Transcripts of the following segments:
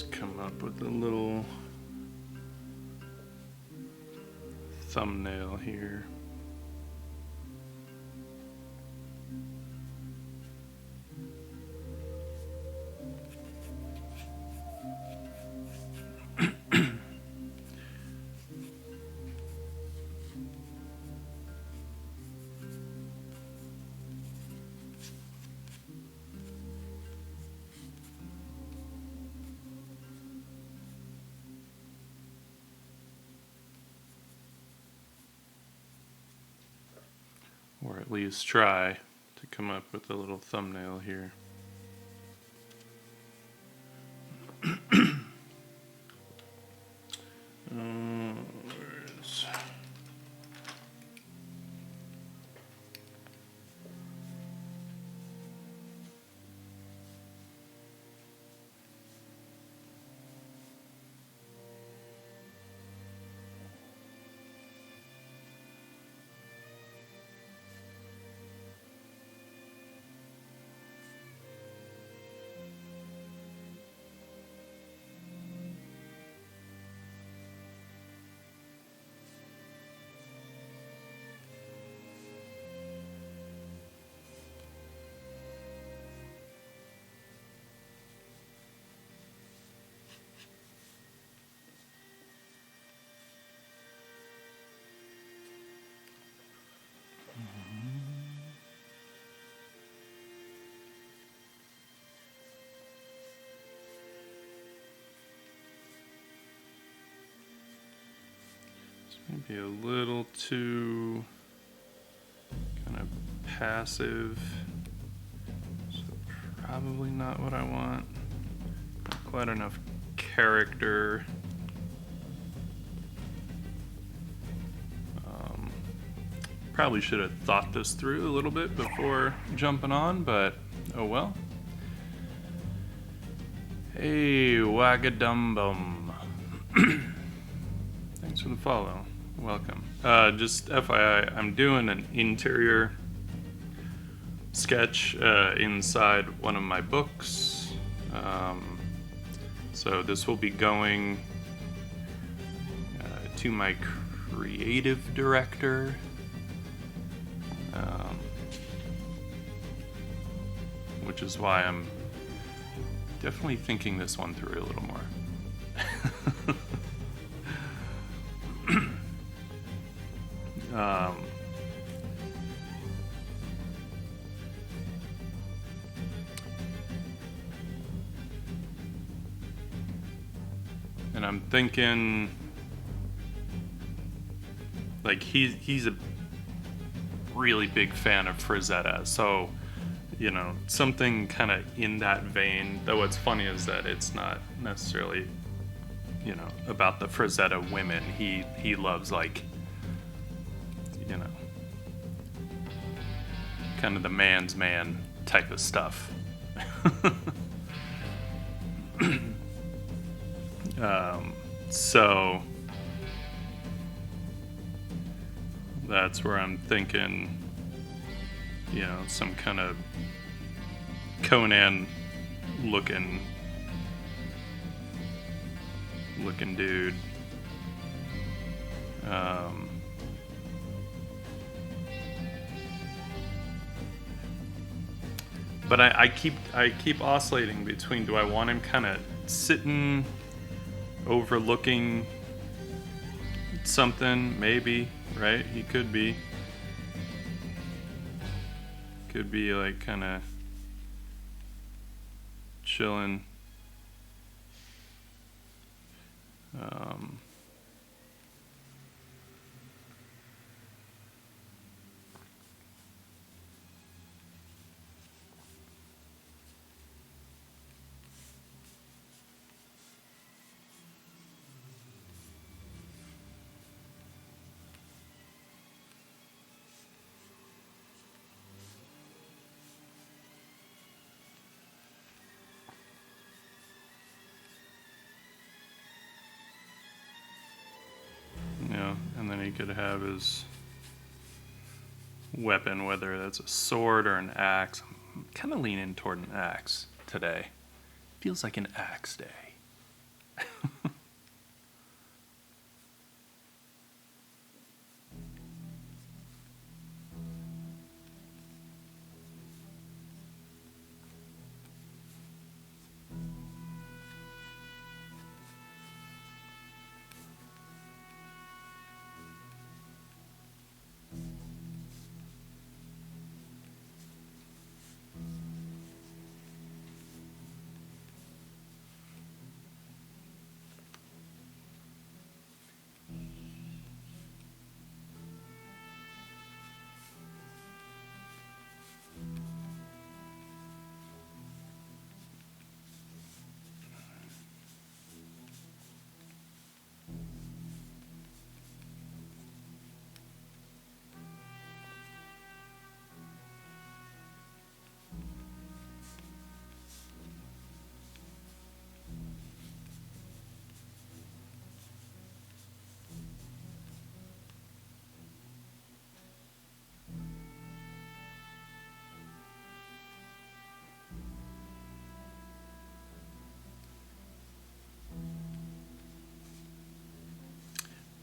Come up with a little thumbnail here. Or at least try to come up with a little thumbnail here. Where's... Maybe a little too kind of passive, so probably not what I want. Not quite enough character. Probably should have thought this through a little bit before jumping on, but oh well. Hey, Wagadumbum. Thanks for the follow. Welcome. Just FYI, I'm doing an interior sketch inside one of my books. So this will be going to my creative director. Which is why I'm definitely thinking this one through a little more. And I'm thinking, like, he's a really big fan of Frazetta, so, you know, something kind of in that vein. Though what's funny is that it's not necessarily, you know, about the Frazetta women. He loves, like, you know, kind of the man's man type of stuff. So that's where I'm thinking, you know, some kind of Conan looking dude. But I keep oscillating between, do I want him kind of sitting overlooking something, maybe, right? He could be like kind of chilling. And then he could have his weapon, whether that's a sword or an axe. I'm kind of leaning toward an axe today. Feels like an axe day.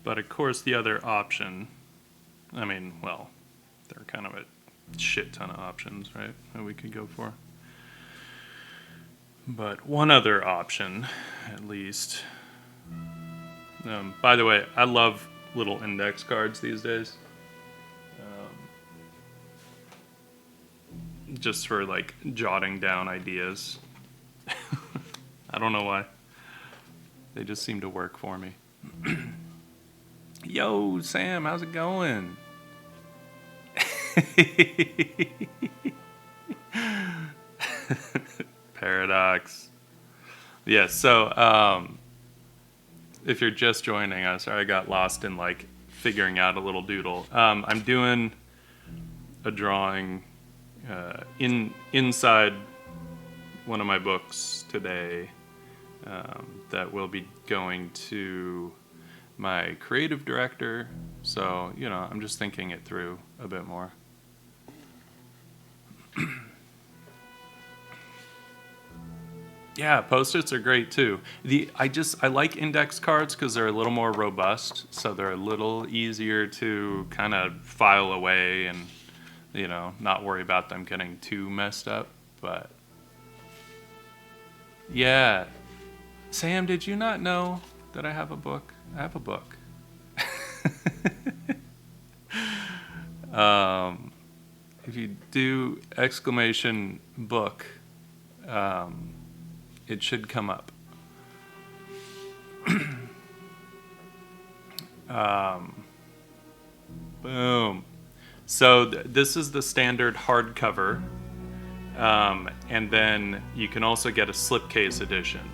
But of course, the other option, I mean, well, there are kind of a shit ton of options, right, that we could go for. But one other option, at least. By the way, I love little index cards these days. Just for like jotting down ideas. I don't know why. They just seem to work for me. Yo, Sam, how's it going? Paradox. Yeah, so if you're just joining us, I got lost in like figuring out a little doodle. I'm doing a drawing inside one of my books today that will be going to my creative director. So, you know, I'm just thinking it through a bit more. Yeah, Post-its are great too. I like index cards because they're a little more robust, so they're a little easier to kind of file away and, you know, not worry about them getting too messed up. But yeah, Sam, did you not know that I have a book? I have a book. If you do exclamation book, it should come up. Boom. So this is the standard hardcover, and then you can also get a slipcase edition,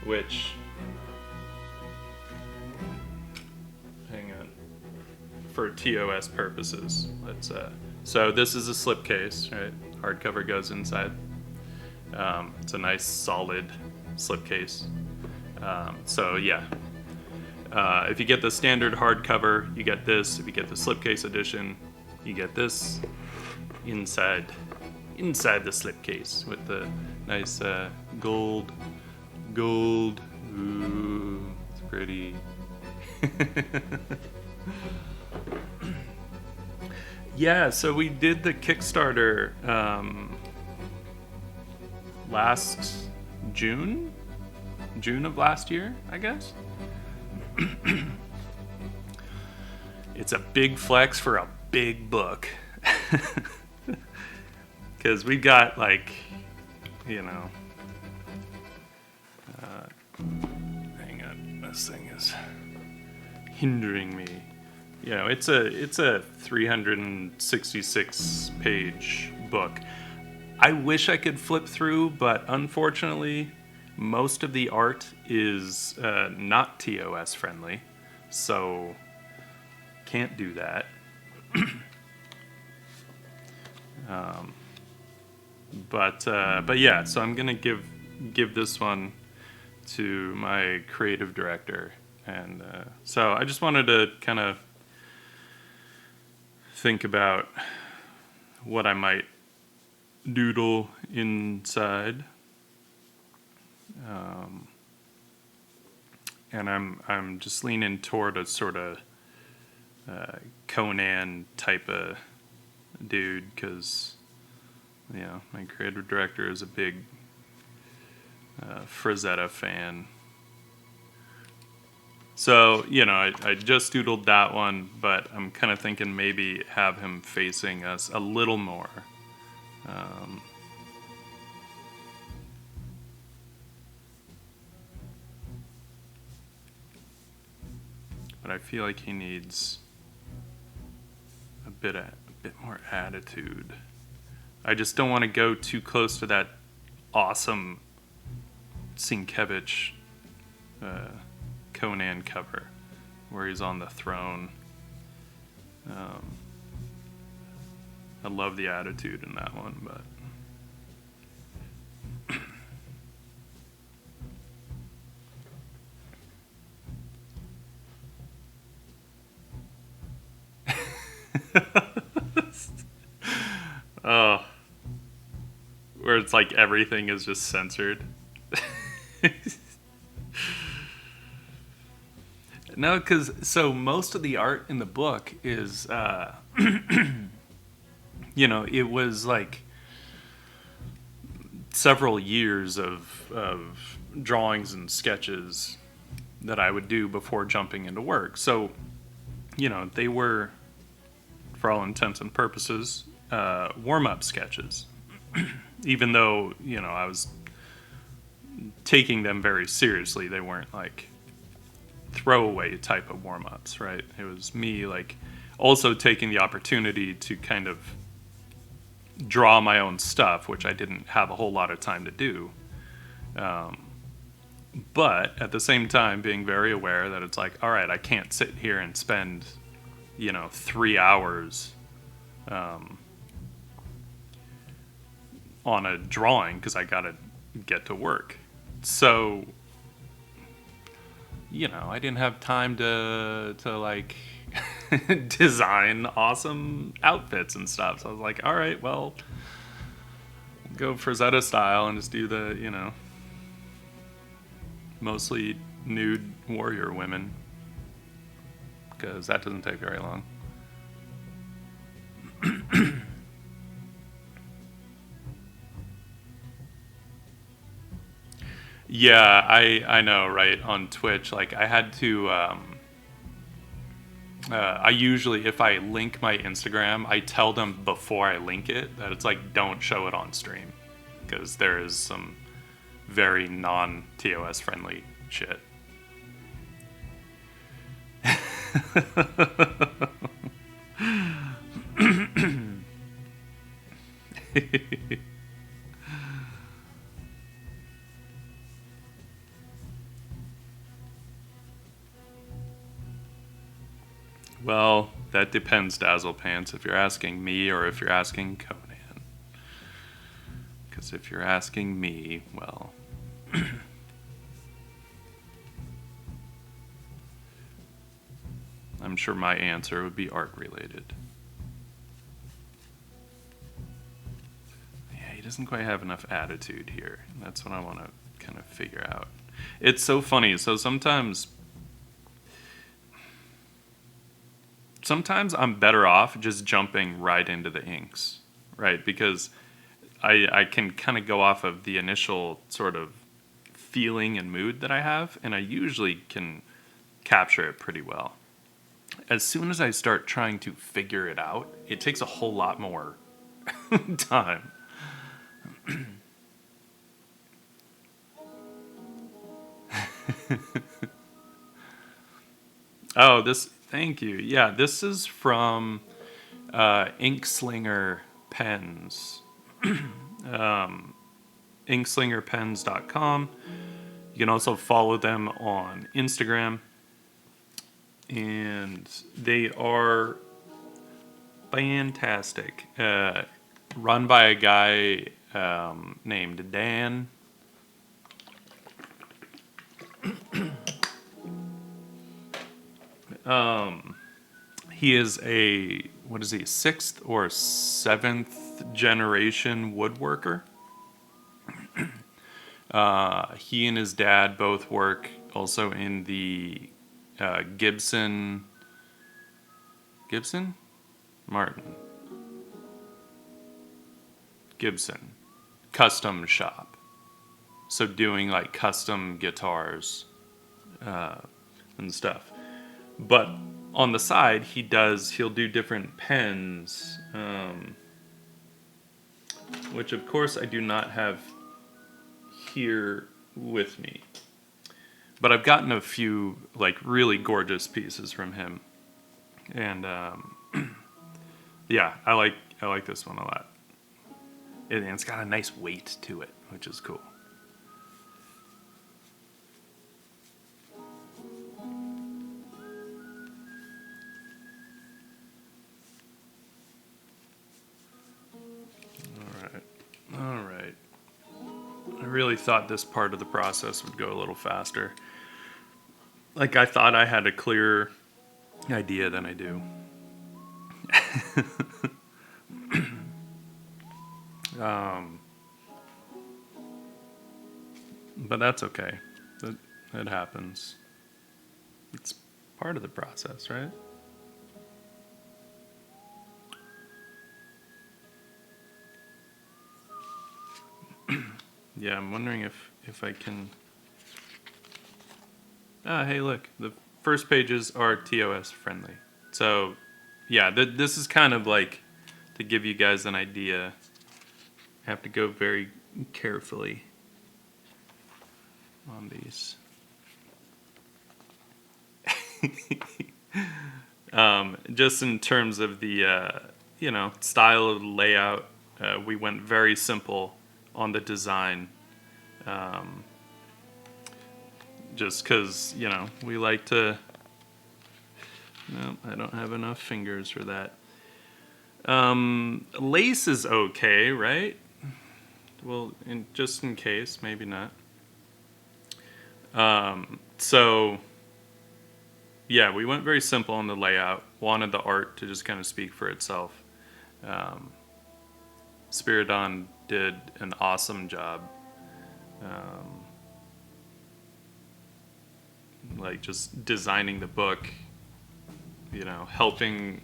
which, hang on, for TOS purposes. So this is a slipcase, right? Hardcover goes inside. It's a nice solid slipcase. So yeah, if you get the standard hardcover, you get this. If you get the slipcase edition, you get this inside the slipcase with the nice gold. Ooh, it's pretty. Yeah, so we did the Kickstarter last June of last year, I guess. It's a big flex for a big book. Because we got, like, you know, hang on, this thing is hindering me. You know, it's a 366 page book. I wish I could flip through, but unfortunately, most of the art is not TOS friendly, so can't do that. But yeah, so I'm gonna give this one to my creative director, and so I just wanted to kind of think about what I might doodle inside. and I'm just leaning toward a sort of Conan type of dude, because my creative director is a big Frazetta fan. So, I just doodled that one, but I'm kind of thinking maybe have him facing us a little more. But I feel like he needs a bit more attitude. I just don't want to go too close to that awesome Sienkiewicz Conan cover where he's on the throne. I love the attitude in that one, but oh, where it's like everything is just censored. No, because so most of the art in the book is, it was like several years of drawings and sketches that I would do before jumping into work. So, they were, for all intents and purposes, warm-up sketches. Even though, I was taking them very seriously, they weren't like throwaway type of warm-ups, right? It was me like also taking the opportunity to kind of draw my own stuff, which I didn't have a whole lot of time to do. But at the same time being very aware that it's like, all right, I can't sit here and spend 3 hours on a drawing because I gotta get to work. So I didn't have time to like design awesome outfits and stuff. So I was like, all right, well, go Frazetta style and just do the, mostly nude warrior women, because that doesn't take very long. Yeah, I know, right? On Twitch, like I had to. I usually, if I link my Instagram, I tell them before I link it that it's like don't show it on stream, because there is some very non-TOS friendly shit. Well, that depends, Dazzle Pants, if you're asking me or if you're asking Conan. Because if you're asking me, well... I'm sure my answer would be art-related. Yeah, he doesn't quite have enough attitude here. That's what I want to kind of figure out. It's so funny. So sometimes I'm better off just jumping right into the inks, right? Because I can kind of go off of the initial sort of feeling and mood that I have, and I usually can capture it pretty well. As soon as I start trying to figure it out, it takes a whole lot more time. Oh, thank you. Yeah, this is from Inkslinger Pens. Inkslingerpens.com. You can also follow them on Instagram. And they are fantastic. Run by a guy named Dan. He is what is he, 6th or 7th generation woodworker. He and his dad both work also in the Gibson Martin Gibson custom shop. So doing like custom guitars and stuff. But on the side, he'll do different pens, which of course I do not have here with me. But I've gotten a few like really gorgeous pieces from him, and yeah, I like this one a lot. And it's got a nice weight to it, which is cool. All right. I really thought this part of the process would go a little faster. Like, I thought I had a clearer idea than I do. But that's okay. It happens. It's part of the process, right? Yeah, I'm wondering if I can... Ah, hey, look. The first pages are TOS friendly. So, yeah, this is kind of like, to give you guys an idea, I have to go very carefully on these. Just in terms of the, style of layout, we went very simple on the design. Just because, we like to... No, I don't have enough fingers for that. Lace is okay, right? Well, just in case, maybe not. So, yeah, we went very simple on the layout. Wanted the art to just kind of speak for itself. Spiridon did an awesome job. Like just designing the book, helping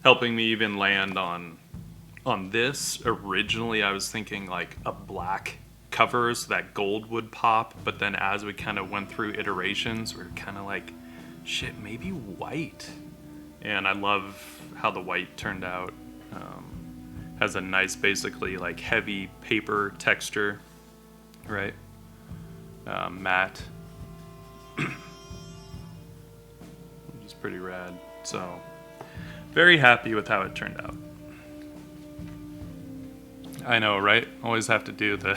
me even land on this. Originally, I was thinking like a black cover so that gold would pop, but then as we kind of went through iterations, we were kind of like, shit, maybe white. And I love how the white turned out. Has a nice, basically like heavy paper texture, right? Matte. Which is pretty rad. So, very happy with how it turned out. I know, right? Always have to do the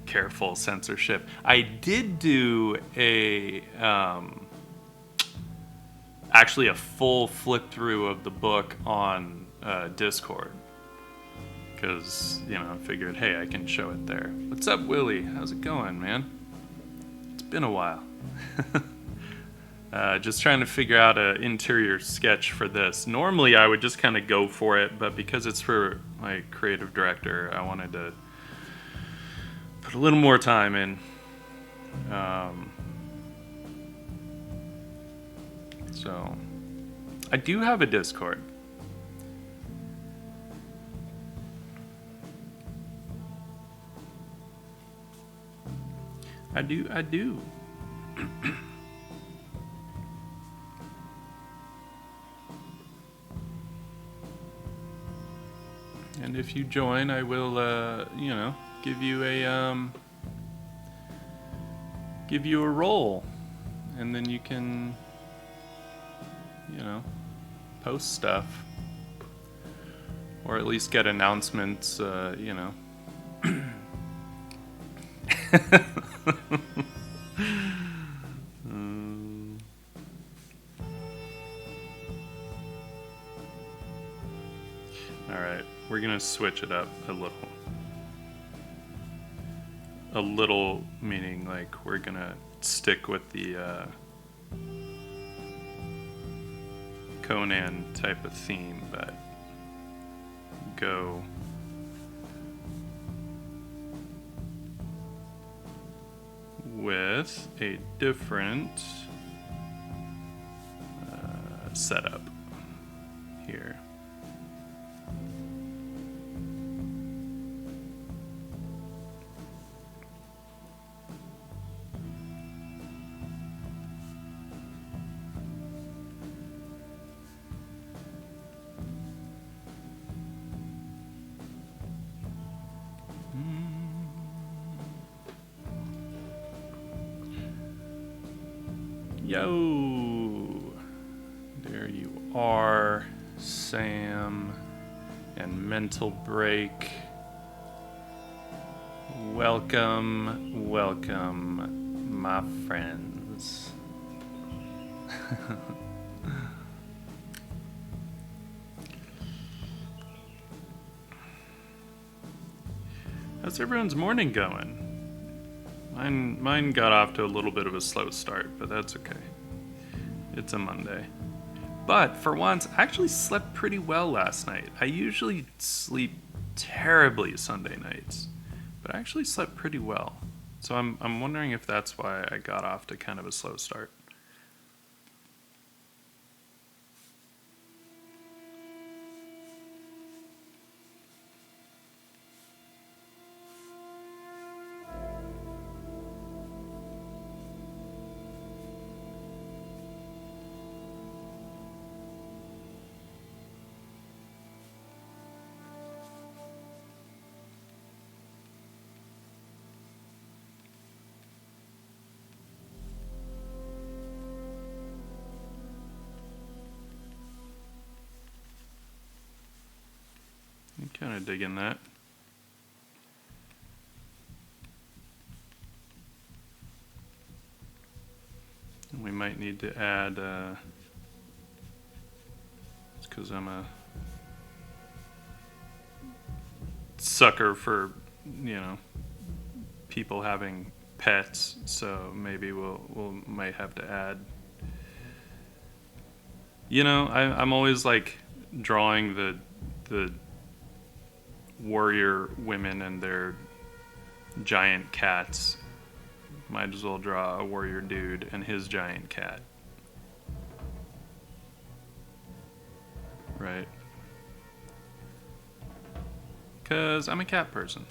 careful censorship. I did do actually a full flip through of the book on Discord. Because, I figured, hey, I can show it there. What's up, Willie? How's it going, man? It's been a while. Just trying to figure out an interior sketch for this. Normally, I would just kind of go for it, but because it's for my creative director, I wanted to put a little more time in. So, I do have a Discord. I do. And if you join, I will, give you a role, and then you can, post stuff, or at least get announcements, Alright, we're gonna switch it up a little. A little meaning like we're gonna stick with the Conan type of theme, but go with a different setup here. Yo, there you are, Sam and Mental Break. Welcome, welcome, my friends. How's everyone's morning going? Mine got off to a little bit of a slow start, but that's okay. It's a Monday. But for once, I actually slept pretty well last night. I usually sleep terribly Sunday nights, but I actually slept pretty well. So I'm wondering if that's why I got off to kind of a slow start. I'm kind of digging that. And we might need to add, it's because I'm a sucker for, people having pets, so maybe we'll might have to add. I'm always like drawing the warrior women and their giant cats. Might as well draw a warrior dude and his giant cat. Right? Because I'm a cat person.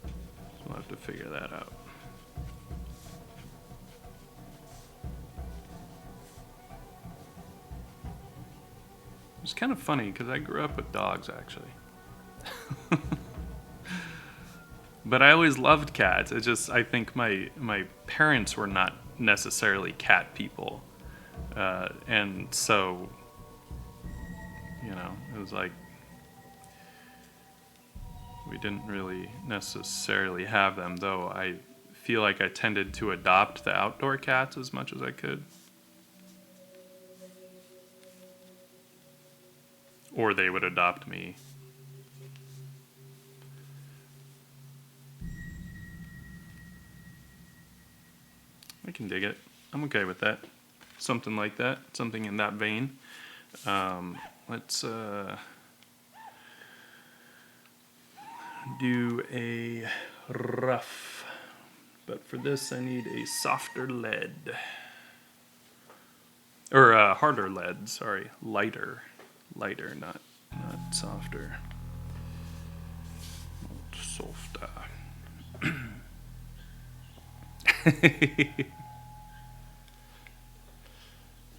So we'll have to figure that out. It's kind of funny because I grew up with dogs, actually. But I always loved cats. It's just I think my parents were not necessarily cat people, and so it was like we didn't really necessarily have them. Though I feel like I tended to adopt the outdoor cats as much as I could. Or they would adopt me. I can dig it. I'm okay with that. Something like that. Something in that vein. Let's do a rough. But for this, I need a softer lead. Or a harder lead, sorry. Lighter, not softer. Not softer.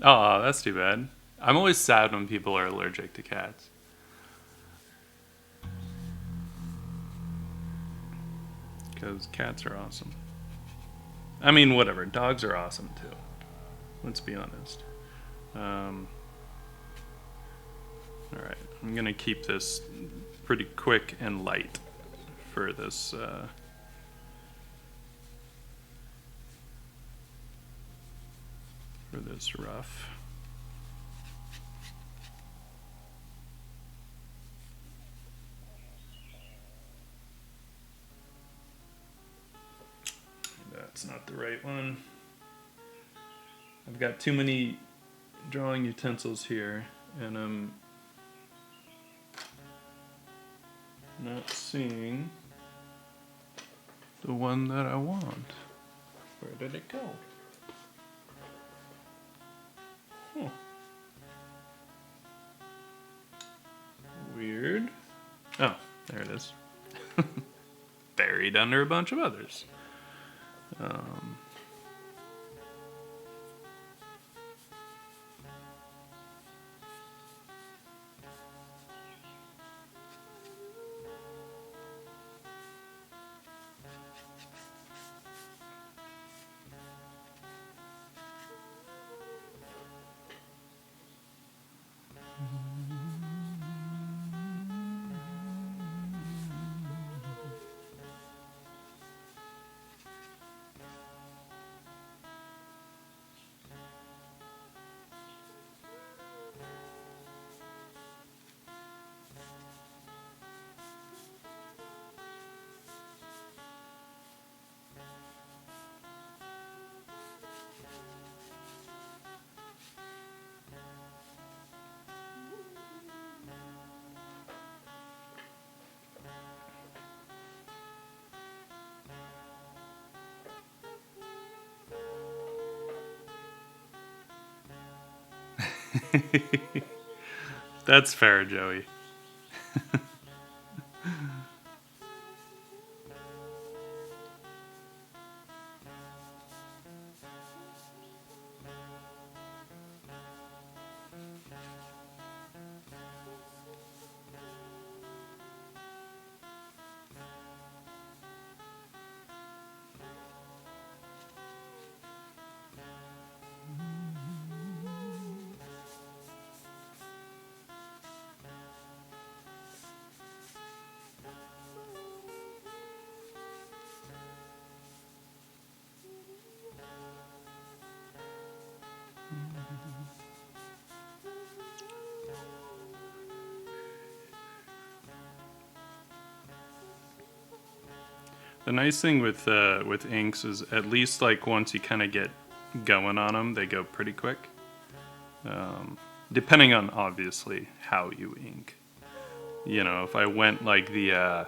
Oh, that's too bad. I'm always sad when people are allergic to cats. Because cats are awesome. I mean, whatever. Dogs are awesome too. Let's be honest. Alright, I'm going to keep this pretty quick and light for this rough. That's not the right one. I've got too many drawing utensils here, and I'm not seeing the one that I want. Where did it go? Huh. Weird. Oh, there it is. Buried under a bunch of others. That's fair, Joey. The nice thing with inks is at least like once you kind of get going on them, they go pretty quick. Depending on obviously how you ink. You know, if I went like the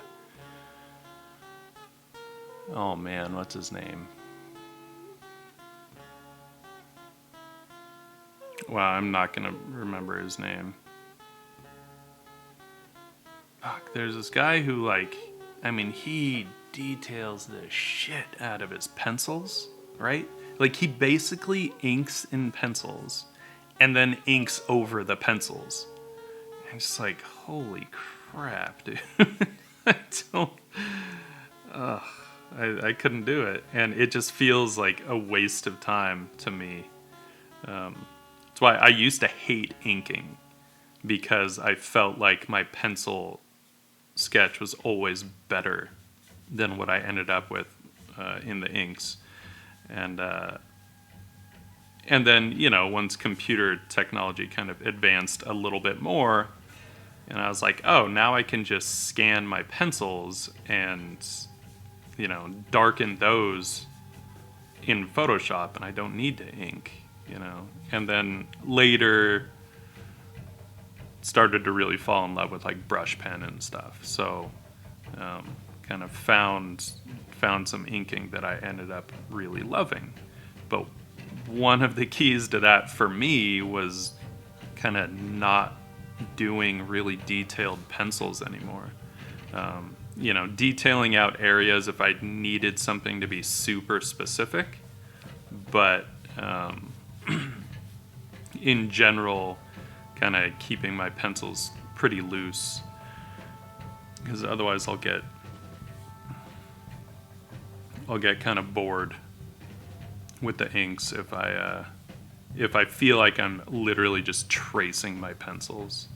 oh man, what's his name? Wow, I'm not gonna remember his name. Fuck, there's this guy who like, I mean, he details the shit out of his pencils, right? Like he basically inks in pencils and then inks over the pencils. I'm just like, holy crap, dude. I don't, ugh, I couldn't do it. And it just feels like a waste of time to me. That's why I used to hate inking, because I felt like my pencil sketch was always better than what I ended up with in the inks. And then, you know, once computer technology kind of advanced a little bit more, and I was like, oh, now I can just scan my pencils and, you know, darken those in Photoshop, and I don't need to ink, you know. And then later started to really fall in love with like brush pen and stuff. So kind of found some inking that I ended up really loving. But one of the keys to that for me was kind of not doing really detailed pencils anymore. You know, detailing out areas if I needed something to be super specific, but in general, kind of keeping my pencils pretty loose, because otherwise I'll get kind of bored with the inks if I feel like I'm literally just tracing my pencils.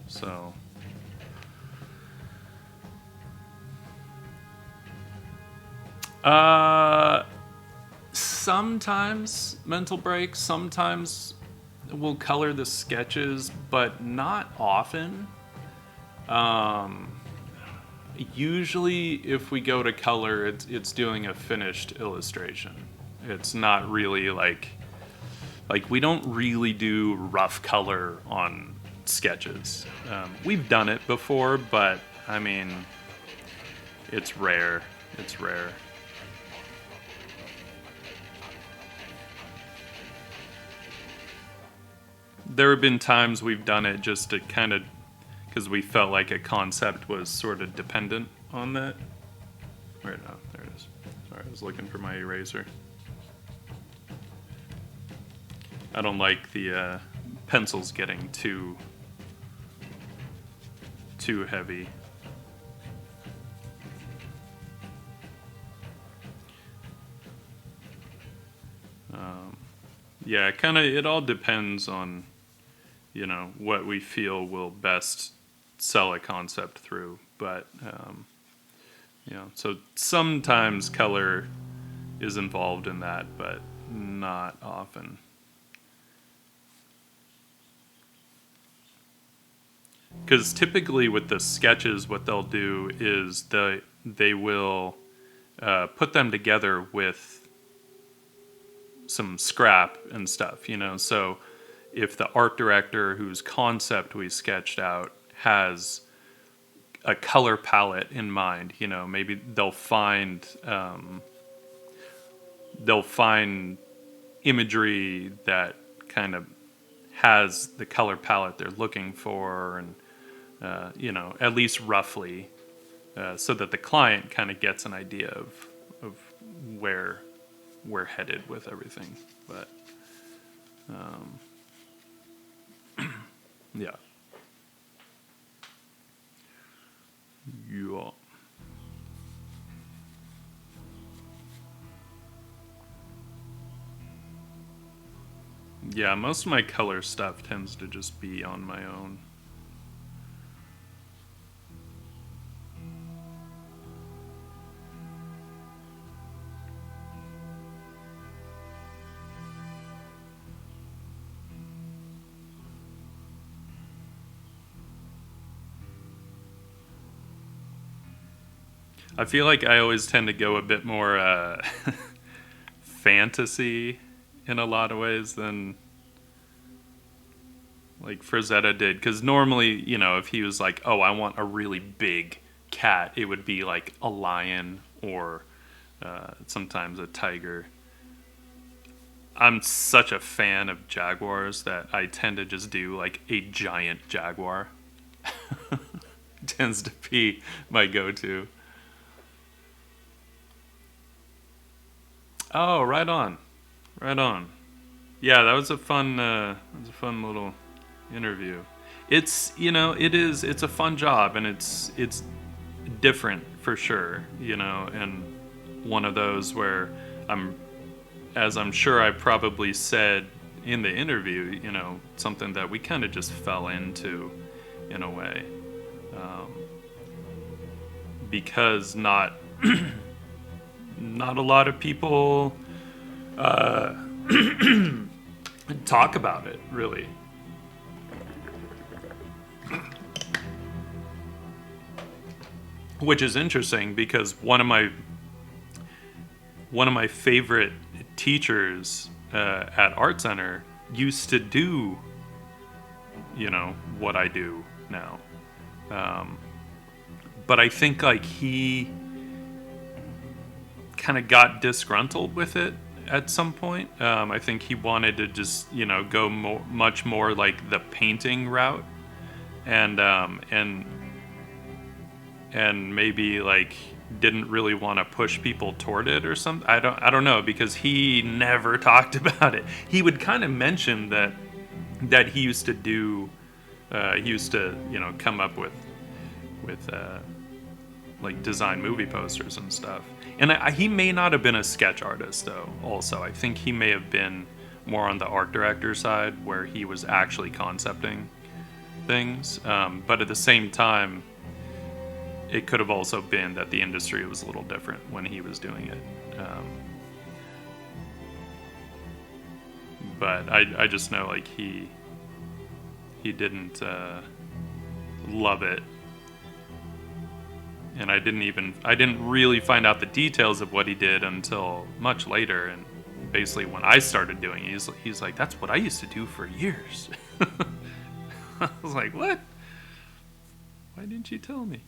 So sometimes mental breaks, sometimes we'll color the sketches, but not often. Usually if we go to color, it's doing a finished illustration. It's not really like we don't really do rough color on sketches. We've done it before, but I mean, it's rare. It's rare. There have been times we've done it just to kind of, because we felt like a concept was sort of dependent on that. Where no, there it is. Sorry, I was looking for my eraser. I don't like the pencils getting too heavy. Yeah, kind of. It all depends on, what we feel will best sell a concept through. But so sometimes color is involved in that, but not often. Because typically with the sketches, what they'll do is they will put them together with some scrap and stuff, So if the art director whose concept we sketched out has a color palette in mind, maybe they'll find imagery that kind of has the color palette they're looking for, and at least roughly, so that the client kind of gets an idea of where we're headed with everything. But yeah. Yeah. Yeah, most of my color stuff tends to just be on my own. I feel like I always tend to go a bit more fantasy in a lot of ways than like Frazetta did. Because normally, if he was like, oh, I want a really big cat, it would be like a lion or sometimes a tiger. I'm such a fan of jaguars that I tend to just do like a giant jaguar. Tends to be my go-to. Oh, right on, right on. Yeah, that was a fun little interview. It's a fun job, and it's different for sure, and one of those where I'm sure I probably said in the interview, something that we kind of just fell into in a way, because not not a lot of people talk about it, really. Which is interesting because one of my favorite teachers at Art Center used to do, what I do now. But I think like he kind of got disgruntled with it at some point. I think he wanted to just, go much more like the painting route, and maybe like didn't really want to push people toward it or something. I don't know, because he never talked about it. He would kind of mention that he used to do, come up with like design movie posters and stuff. And he may not have been a sketch artist though. Also, I think he may have been more on the art director side where he was actually concepting things. But at the same time, it could have also been that the industry was a little different when he was doing it. But I just know like he didn't love it. And I didn't really find out the details of what he did until much later. And basically when I started doing it, he's like, that's what I used to do for years. I was like, what? Why didn't you tell me?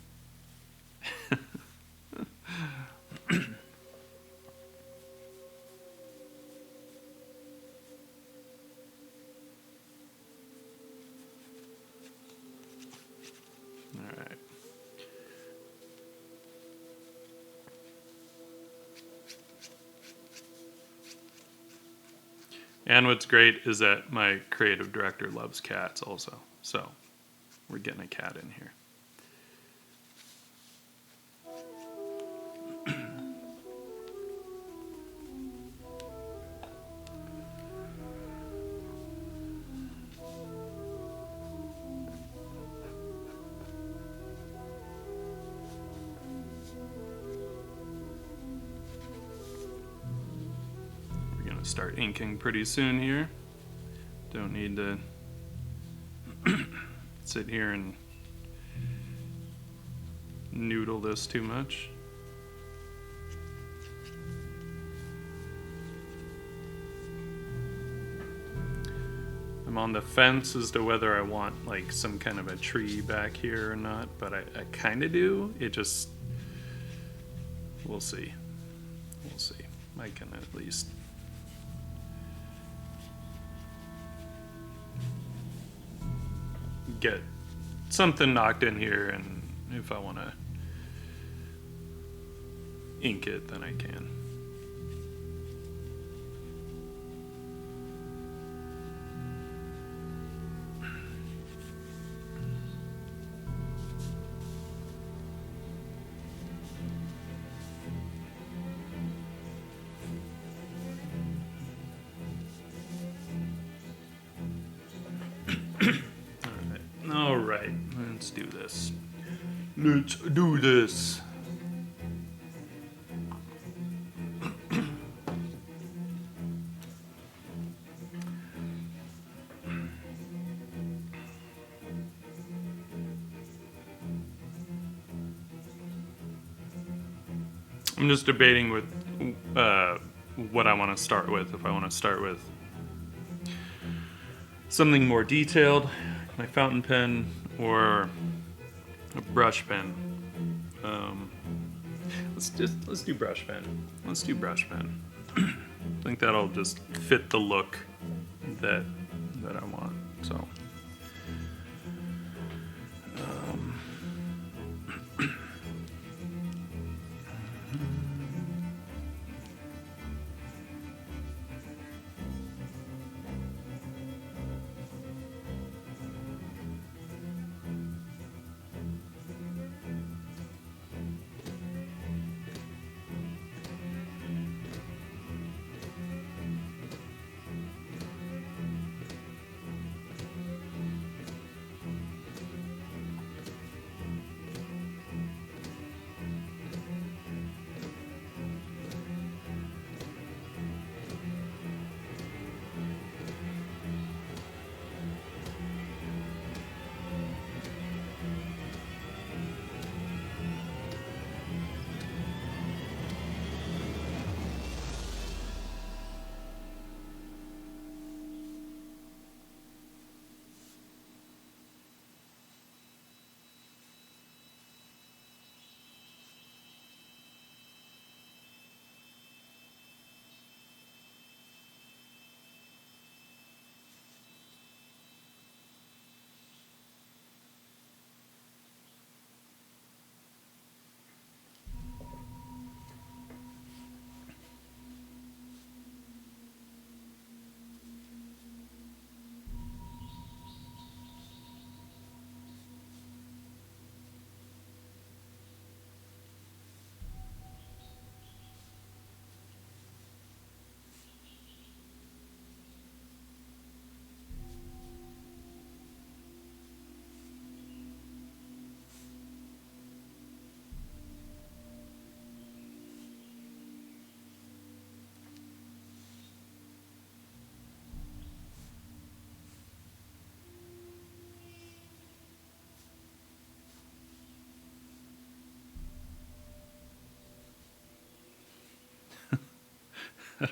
And what's great is that my creative director loves cats also. So we're getting a cat in here. We're going to start inking pretty soon here. Don't need to sit here and noodle this too much. I'm on the fence as to whether I want like some kind of a tree back here or not, but I kind of do. It just, we'll see. We'll see. I can at least get something knocked in here, and if I want to ink it, then I can. All right, let's do this. Let's do this. I'm just debating with what I want to start with. If I want to start with something more detailed, my fountain pen, or a brush pen. Let's do brush pen. Let's do brush pen. I think that'll just fit the look that I want. So.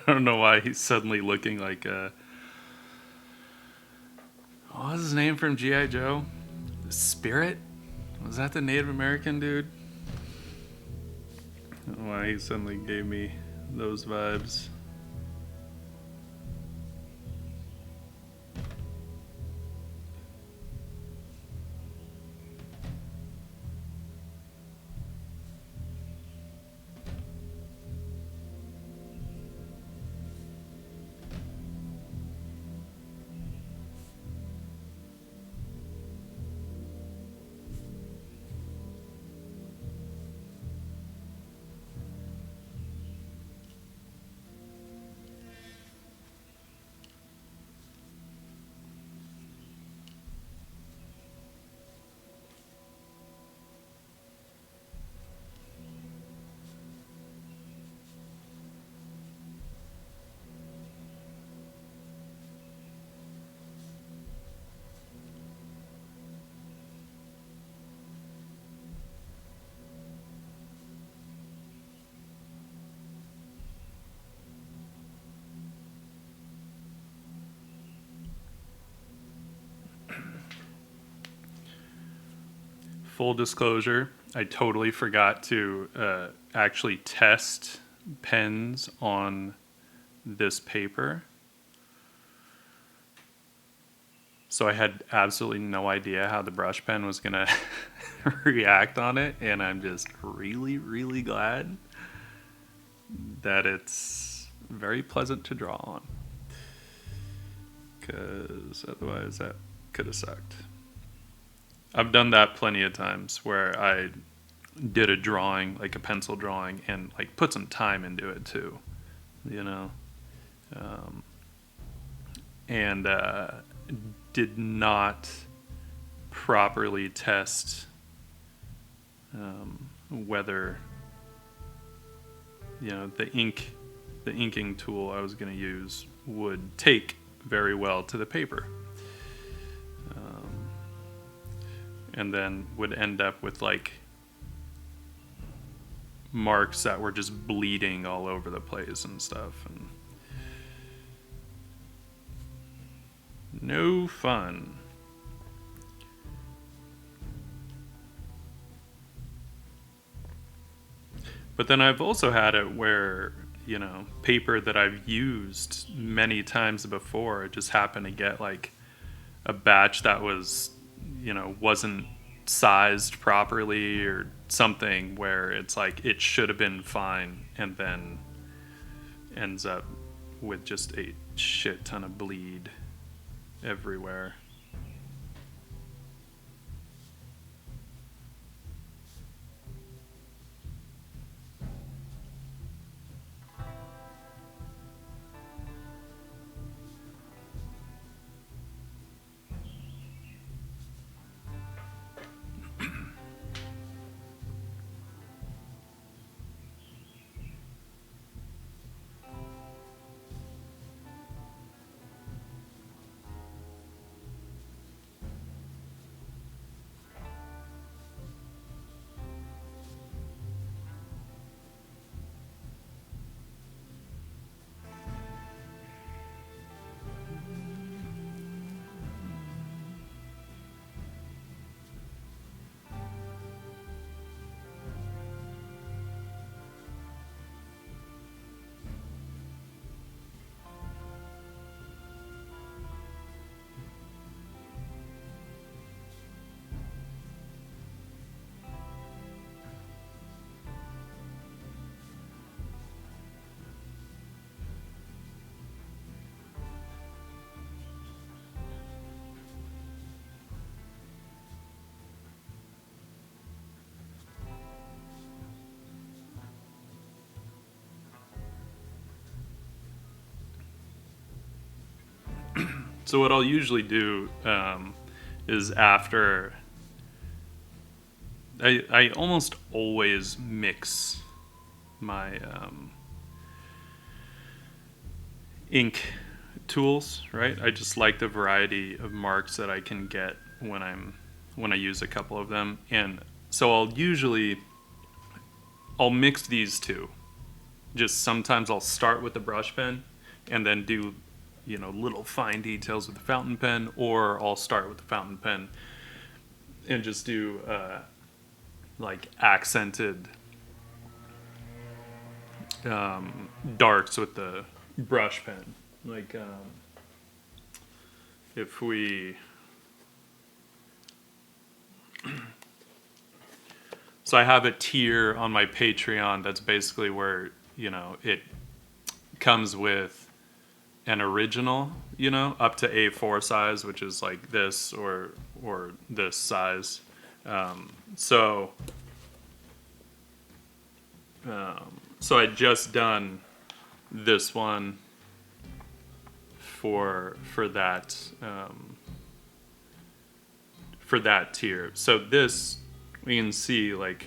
I don't know why he's suddenly looking like what was his name from G.I. Joe? Spirit? Was that the Native American dude? I don't know why he suddenly gave me those vibes. full disclosure, I totally forgot to actually test pens on this paper. So I had absolutely no idea how the brush pen was going to react on it. And I'm just really, really glad that it's very pleasant to draw on. Because otherwise that could have sucked. I've done that plenty of times where I did a drawing, like a pencil drawing, and like put some time into it too, you know, and did not properly test whether, you know, the inking tool I was going to use would take very well to the paper. And then would end up with like marks that were just bleeding all over the place and stuff, and no fun. But then I've also had it where, you know, paper that I've used many times before, it just happened to get like a batch that was, you know, wasn't sized properly or something, where it's like it should have been fine, and then ends up with just a shit ton of bleed everywhere. So what I'll usually do is after I almost always mix my ink tools, right? I just like the variety of marks that I can get when I use a couple of them. And so I'll mix these two. Just sometimes I'll start with the brush pen and then do, you know, little fine details with the fountain pen, or I'll start with the fountain pen and just do like accented darks with the brush pen. Like if we so I have a tier on my Patreon that's basically where, you know, it comes with an original, you know, up to A4 size, which is like this or this size. So I just done this one for that tier. So this, we can see like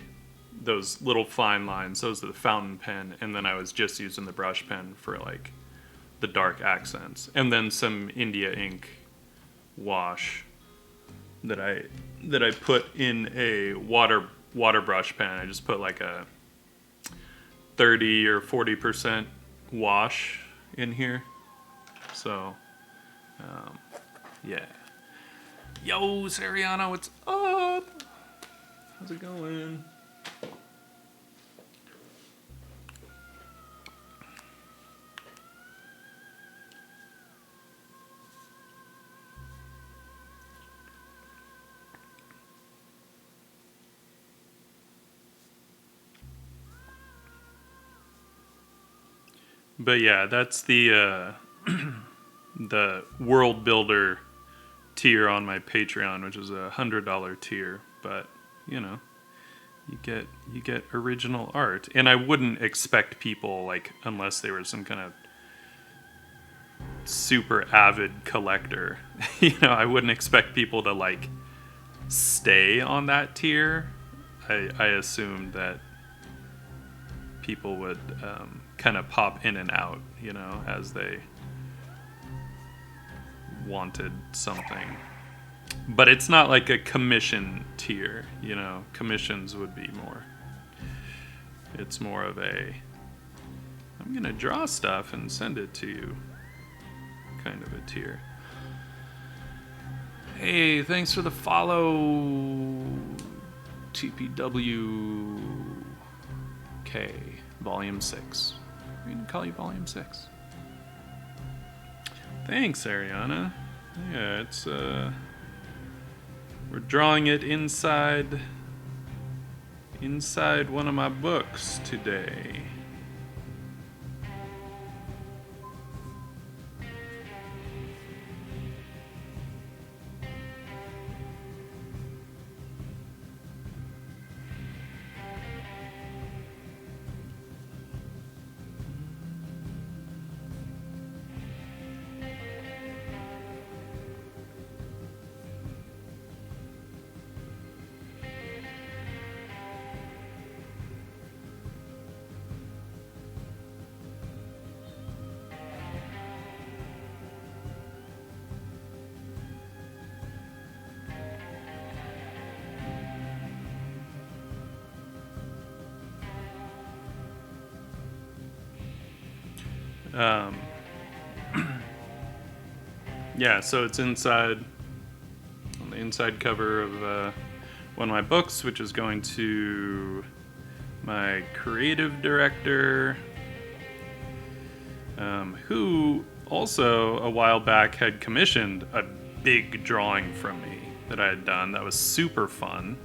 those little fine lines. Those are the fountain pen, and then I was just using the brush pen for like the dark accents, and then some India ink wash that I put in a water brush pen. I just put like a 30 or 40% wash in here. So yeah. Yo, Sariana, what's up? How's it going? But yeah, that's the the world builder tier on my Patreon, which is $100 tier. But you know, you get original art, and I wouldn't expect people, like, unless they were some kind of super avid collector. You know, I wouldn't expect people to like stay on that tier. I assumed that people would kind of pop in and out, you know, as they wanted something. But it's not like a commission tier, you know. Commissions would be more. It's more of a, I'm going to draw stuff and send it to you kind of a tier. Hey, thanks for the follow, TPWK, Volume 6. We can call you Volume 6. Thanks, Ariana. Yeah, it's, we're drawing it inside one of my books today. Yeah, so it's inside, on the inside cover of one of my books, which is going to my creative director, who also a while back had commissioned a big drawing from me that I had done that was super fun.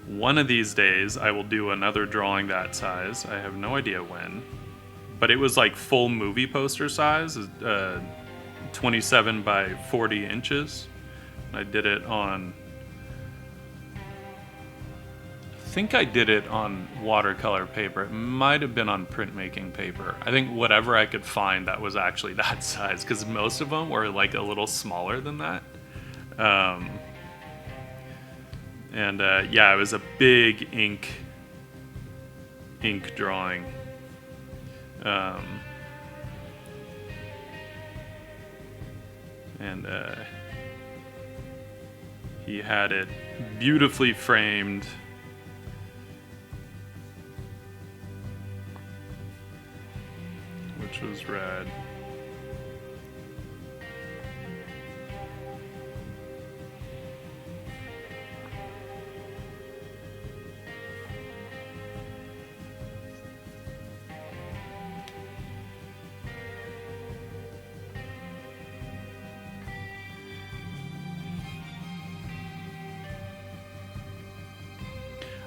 One of these days I will do another drawing that size. I have no idea when. But it was like full movie poster size, 27 by 40 inches. I did it on, I think I did it on watercolor paper. It might have been on printmaking paper. I think whatever I could find that was actually that size, because most of them were like a little smaller than that. Yeah, it was a big ink drawing. He had it beautifully framed. Which was rad.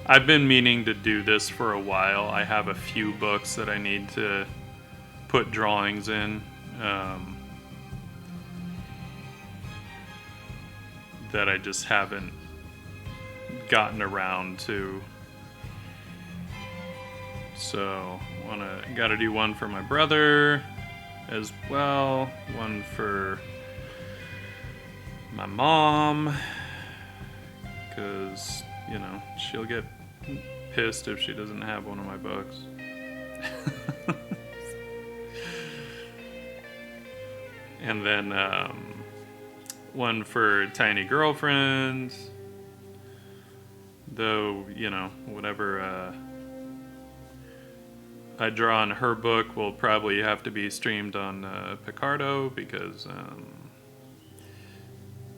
I've been meaning to do this for a while. I have a few books that I need to put drawings in, that I just haven't gotten around to. So, gotta do one for my brother as well, one for my mom, because, you know, she'll get pissed if she doesn't have one of my books. And then one for Tiny Girlfriend, though, you know, whatever I draw in her book will probably have to be streamed on Picardo, because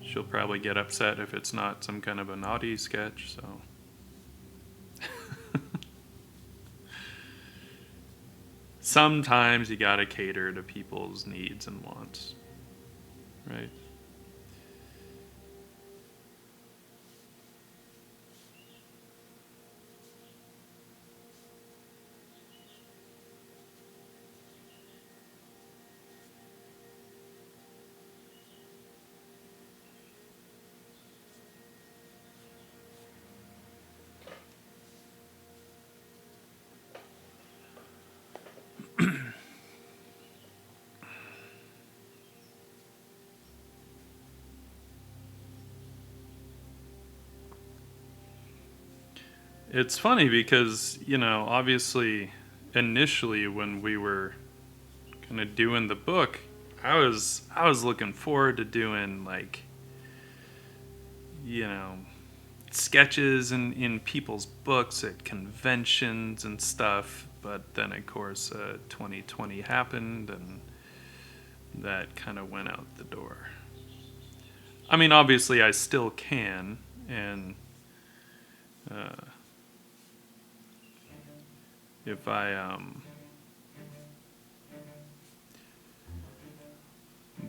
she'll probably get upset if it's not some kind of a naughty sketch, so sometimes you gotta cater to people's needs and wants, right? It's funny because, obviously, initially when we were kind of doing the book, I was looking forward to doing like, you know, sketches in people's books at conventions and stuff. But then, of course, 2020 happened, and that kind of went out the door. I mean, obviously, I still can, and uh, if I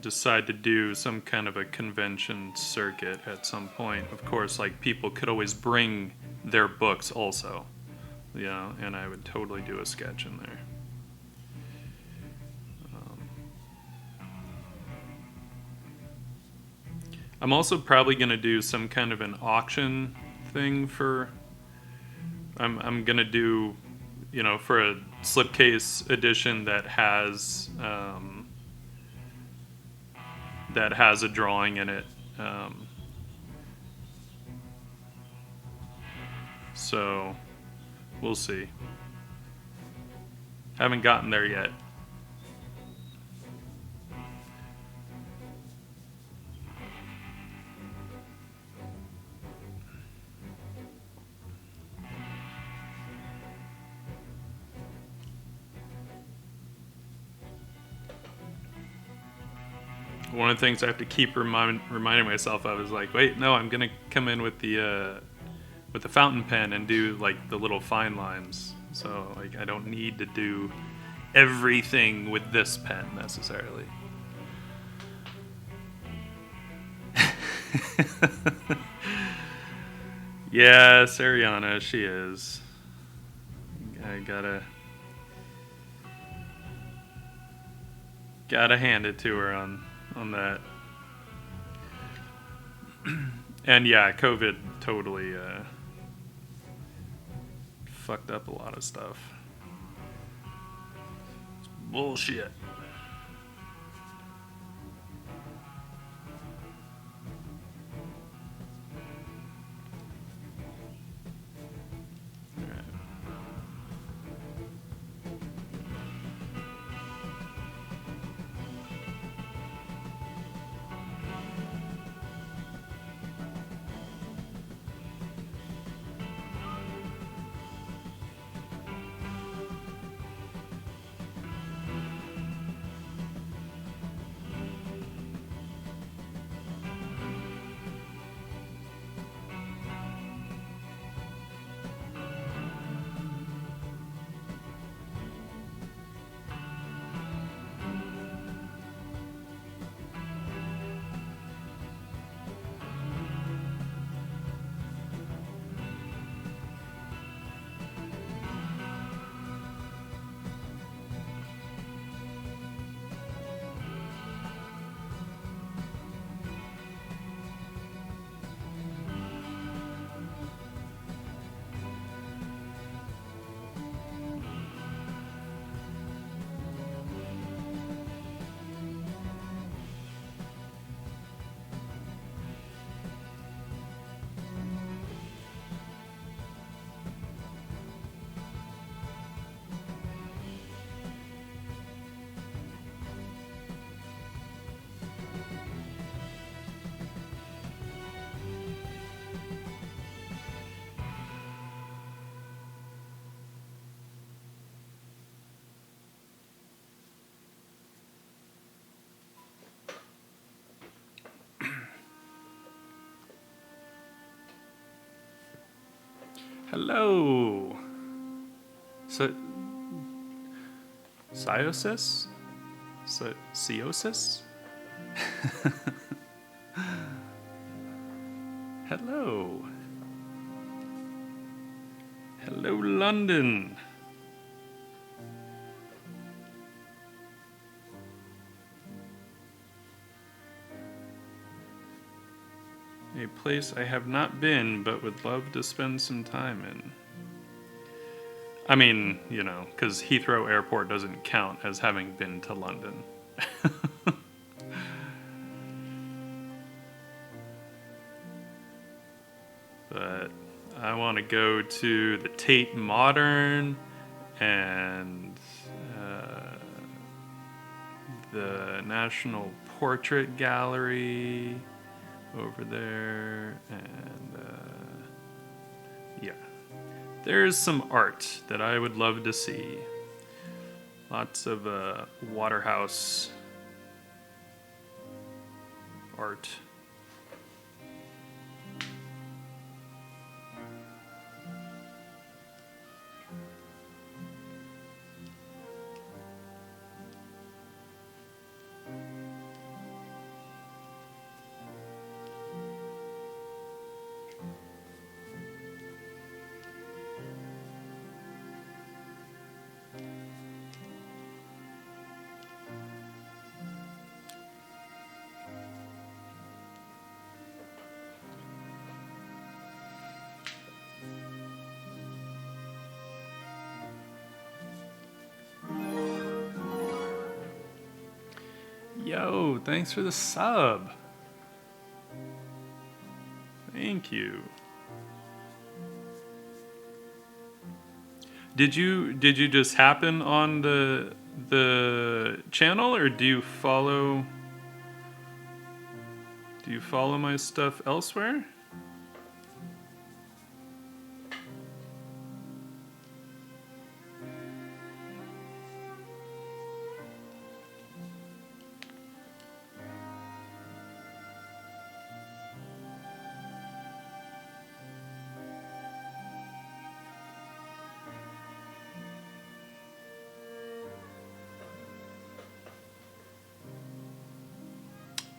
decide to do some kind of a convention circuit at some point, of course, like people could always bring their books also, and I would totally do a sketch in there. Um, I'm also probably going to do some kind of an auction thing for. I'm going to do, for a slipcase edition that has a drawing in it. Um, so we'll see. Haven't gotten there yet. One of the things I have to keep reminding myself of is like, wait, no, I'm gonna come in with the fountain pen and do like the little fine lines. So like, I don't need to do everything with this pen necessarily. Yes, Ariana, she is. I gotta hand it to her on that. And yeah, COVID totally fucked up a lot of stuff. It's bullshit. All right. Hello. So Ciosis? Ciosis? Hello. Hello, London. A place I have not been, but would love to spend some time in. I mean, because Heathrow Airport doesn't count as having been to London. But I want to go to the Tate Modern and the National Portrait Gallery over there, and yeah, there's some art that I would love to see. Lots of Waterhouse art. Yo, thanks for the sub. Thank you. Did you just happen on the channel, or do you follow my stuff elsewhere?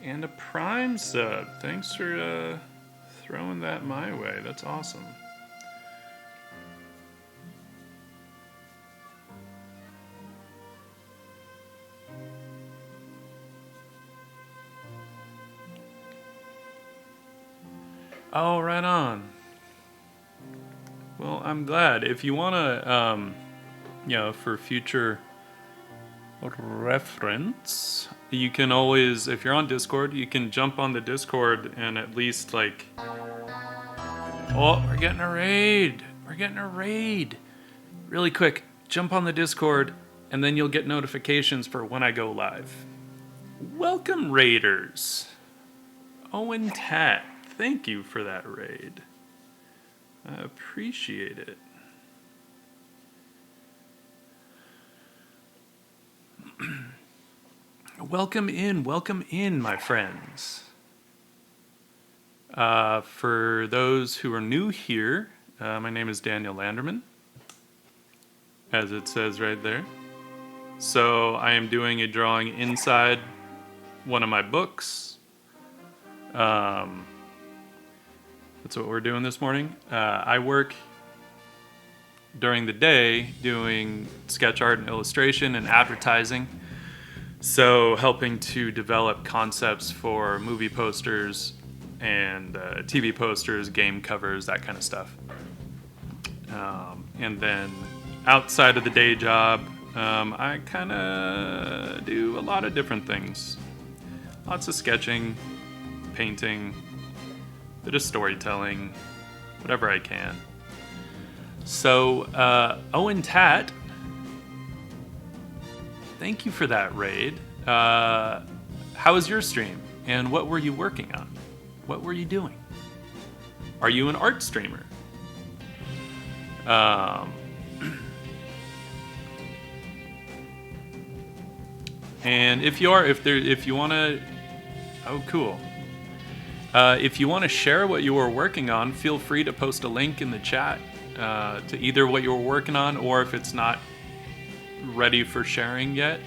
And a Prime sub. Thanks for throwing that my way. That's awesome. Oh, right on. Well, I'm glad. If you want to, for future reference, you can always, if you're on Discord, you can jump on the Discord and at least oh, we're getting a raid. Really quick, jump on the Discord and then you'll get notifications for when I go live. Welcome, raiders. Owen Tat, thank you for that raid. I appreciate it. Welcome in, my friends. For those who are new here, my name is Daniel Landerman, as it says right there. So I am doing a drawing inside one of my books. That's what we're doing this morning. I work during the day doing sketch art and illustration and advertising. So helping to develop concepts for movie posters and TV posters, game covers, that kind of stuff. And then outside of the day job, I kind of do a lot of different things. Lots of sketching, painting, bit of storytelling, whatever I can. So, Owen Tat, thank you for that raid. How was your stream? And what were you working on? What were you doing? Are you an art streamer? And if you are, if you want to, oh, cool. If you want to share what you were working on, feel free to post a link in the chat to either what you were working on, or if it's not ready for sharing yet,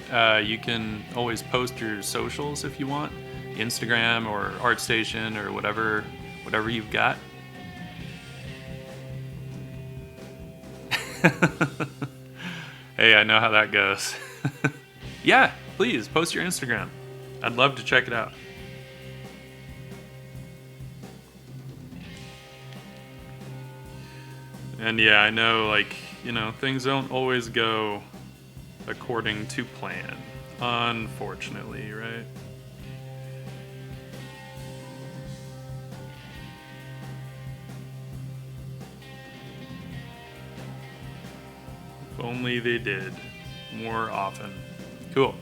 you can always post your socials if you want, Instagram or ArtStation or whatever you've got. Hey, I know how that goes. Yeah, please post your Instagram. I'd love to check it out. And yeah, I know, like, things don't always go according to plan. Unfortunately, right? If only they did more often. Cool.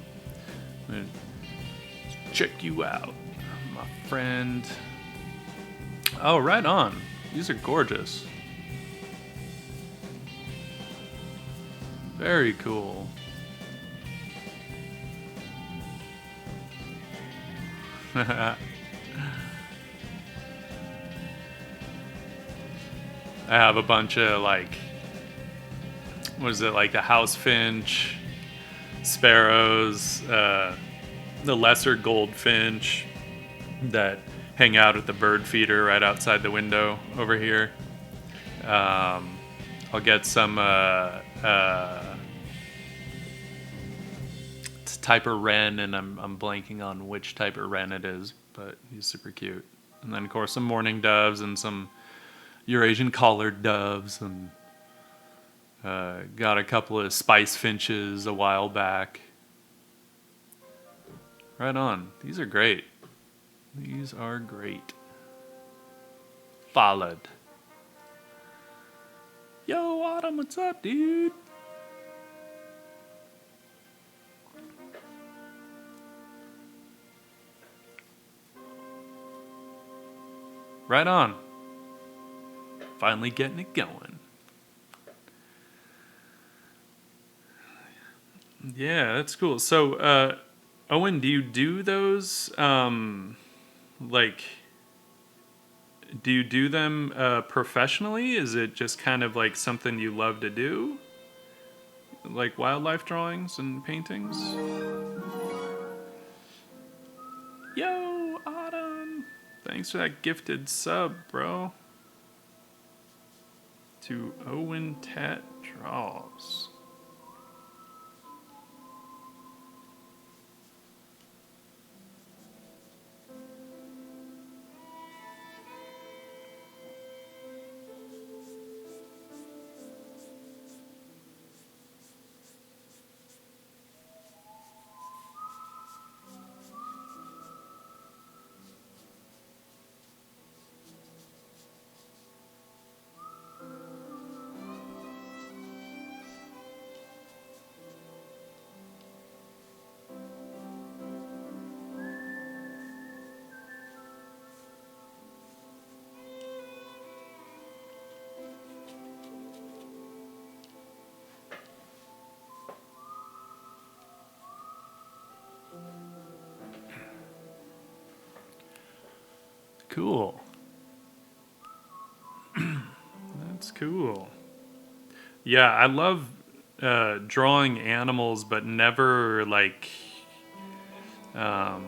Check you out, my friend. Oh, right on. These are gorgeous. Very cool. I have a bunch of, like, what is it, like the house finch, sparrows, the lesser goldfinch that hang out at the bird feeder right outside the window over here. I'll get some it's a type of wren, and I'm blanking on which type of wren it is, but he's super cute. And then of course some mourning doves and some Eurasian collared doves, and got a couple of spice finches a while back. Right on. These are great. These are great. Followed. Yo, Autumn, what's up, dude? Right on. Finally getting it going. Yeah, that's cool. So, Owen, do you do those, like, do you do them professionally? Is it just kind of like something you love to do? Like wildlife drawings and paintings? Yo, Autumn! Thanks for that gifted sub, bro. To Owen Tat Draws. Cool. That's cool. Yeah, I love drawing animals, but never like. I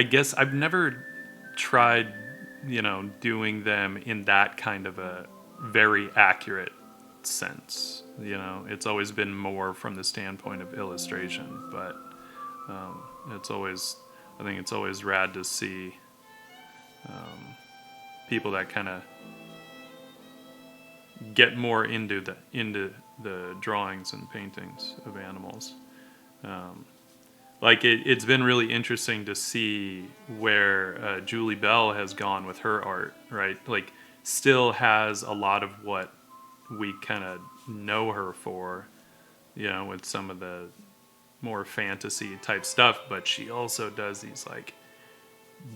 guess I've never tried, doing them in that kind of a very accurate sense. It's always been more from the standpoint of illustration, but it's always, I think it's always rad to see people that kind of get more into the drawings and paintings of animals. Like it's been really interesting to see where Julie Bell has gone with her art, right? Like, still has a lot of what we kind of know her for, with some of the more fantasy type stuff, but she also does these like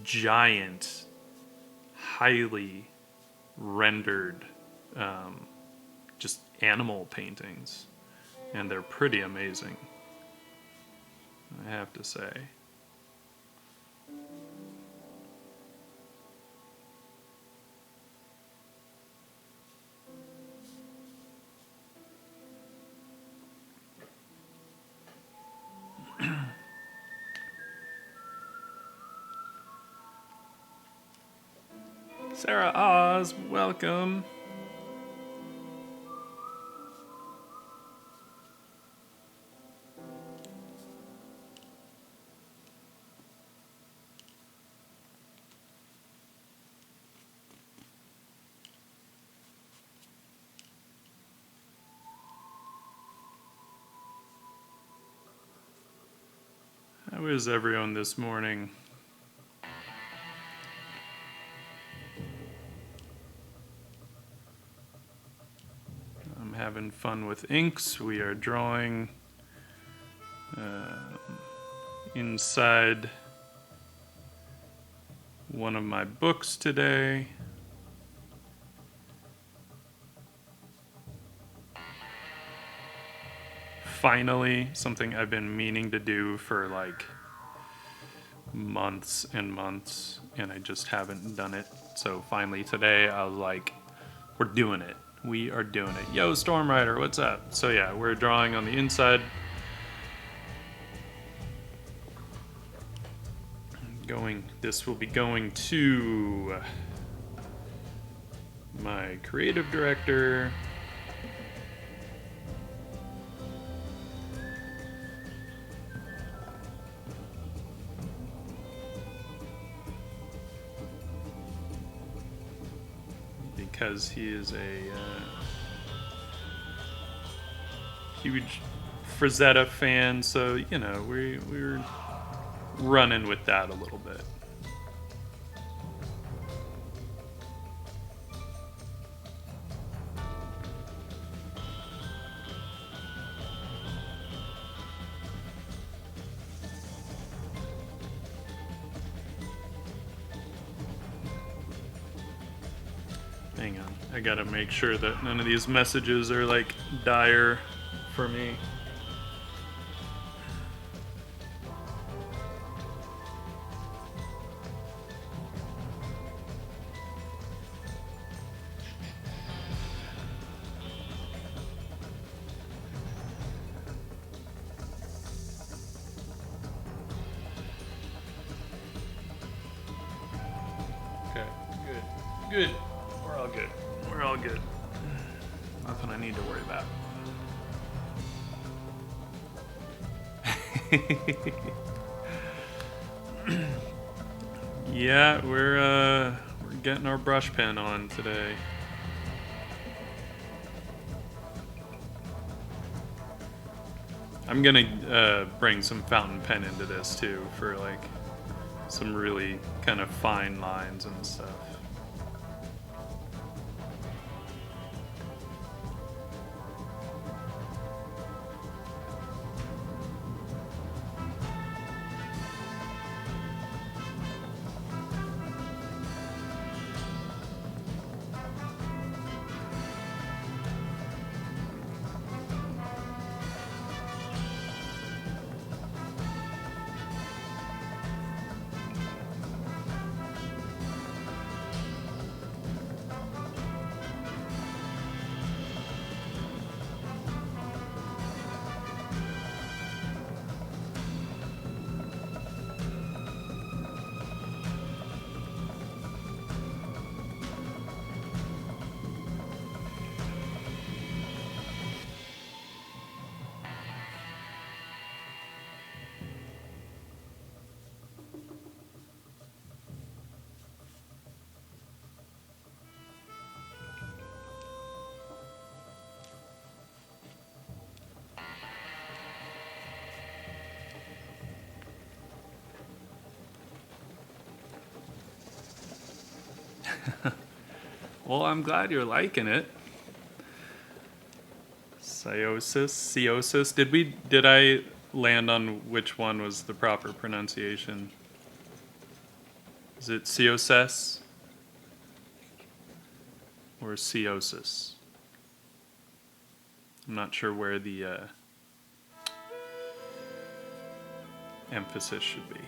giant, highly rendered, just animal paintings, and they're pretty amazing, I have to say. Sarah Oz, welcome. How is everyone this morning? I'm having fun with inks. We are drawing inside one of my books today. Finally, something I've been meaning to do for like months and months, and I just haven't done it. So finally today I was like, we're doing it. We are doing it. Yo, Storm Rider, what's up? So yeah, we're drawing on the inside. This will be going to my creative director. Because he is a huge Frazetta fan, so you know we're running with that a little bit. Hang on, I gotta make sure that none of these messages are like dire for me. Okay, good. We're all good. We're all good. Nothing I need to worry about. Yeah, we're getting our brush pen on today. I'm gonna bring some fountain pen into this too for like some really kind of fine lines and stuff. Well, I'm glad you're liking it. Siosis. Did I land on which one was the proper pronunciation? Is it Sioses or Siosis? I'm not sure where the emphasis should be.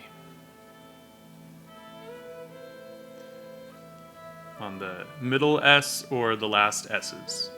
On the middle S or the last S's?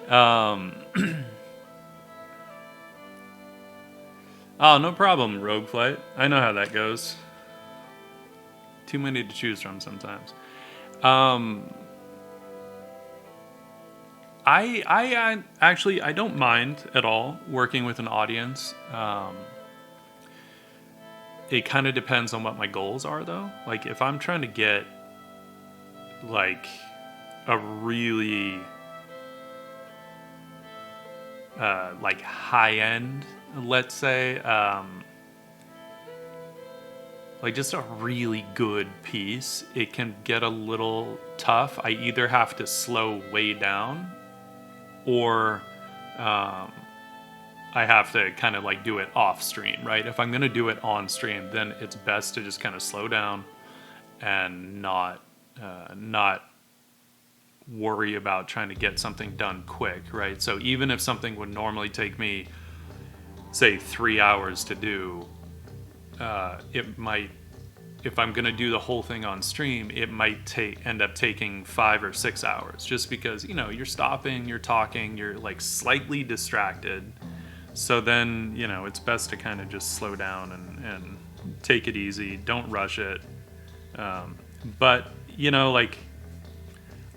um, oh, no problem, Rogue Flight. I know how that goes. Too many to choose from sometimes. I actually I don't mind at all working with an audience. It kind of depends on what my goals are, though. Like if I'm trying to get like a really like high end, let's say, like just a really good piece, it can get a little tough. I either have to slow way down, or I have to kind of like do it off stream, right? If I'm going to do it on stream, then it's best to just kind of slow down and not worry about trying to get something done quick, right? So even if something would normally take me, say, 3 hours to do, it might, if I'm going to do the whole thing on stream, it might end up taking 5 or 6 hours, just because, you know, you're stopping, you're talking, you're like slightly distracted. So then, you know, it's best to kind of just slow down and take it easy. Don't rush it. But, you know, like,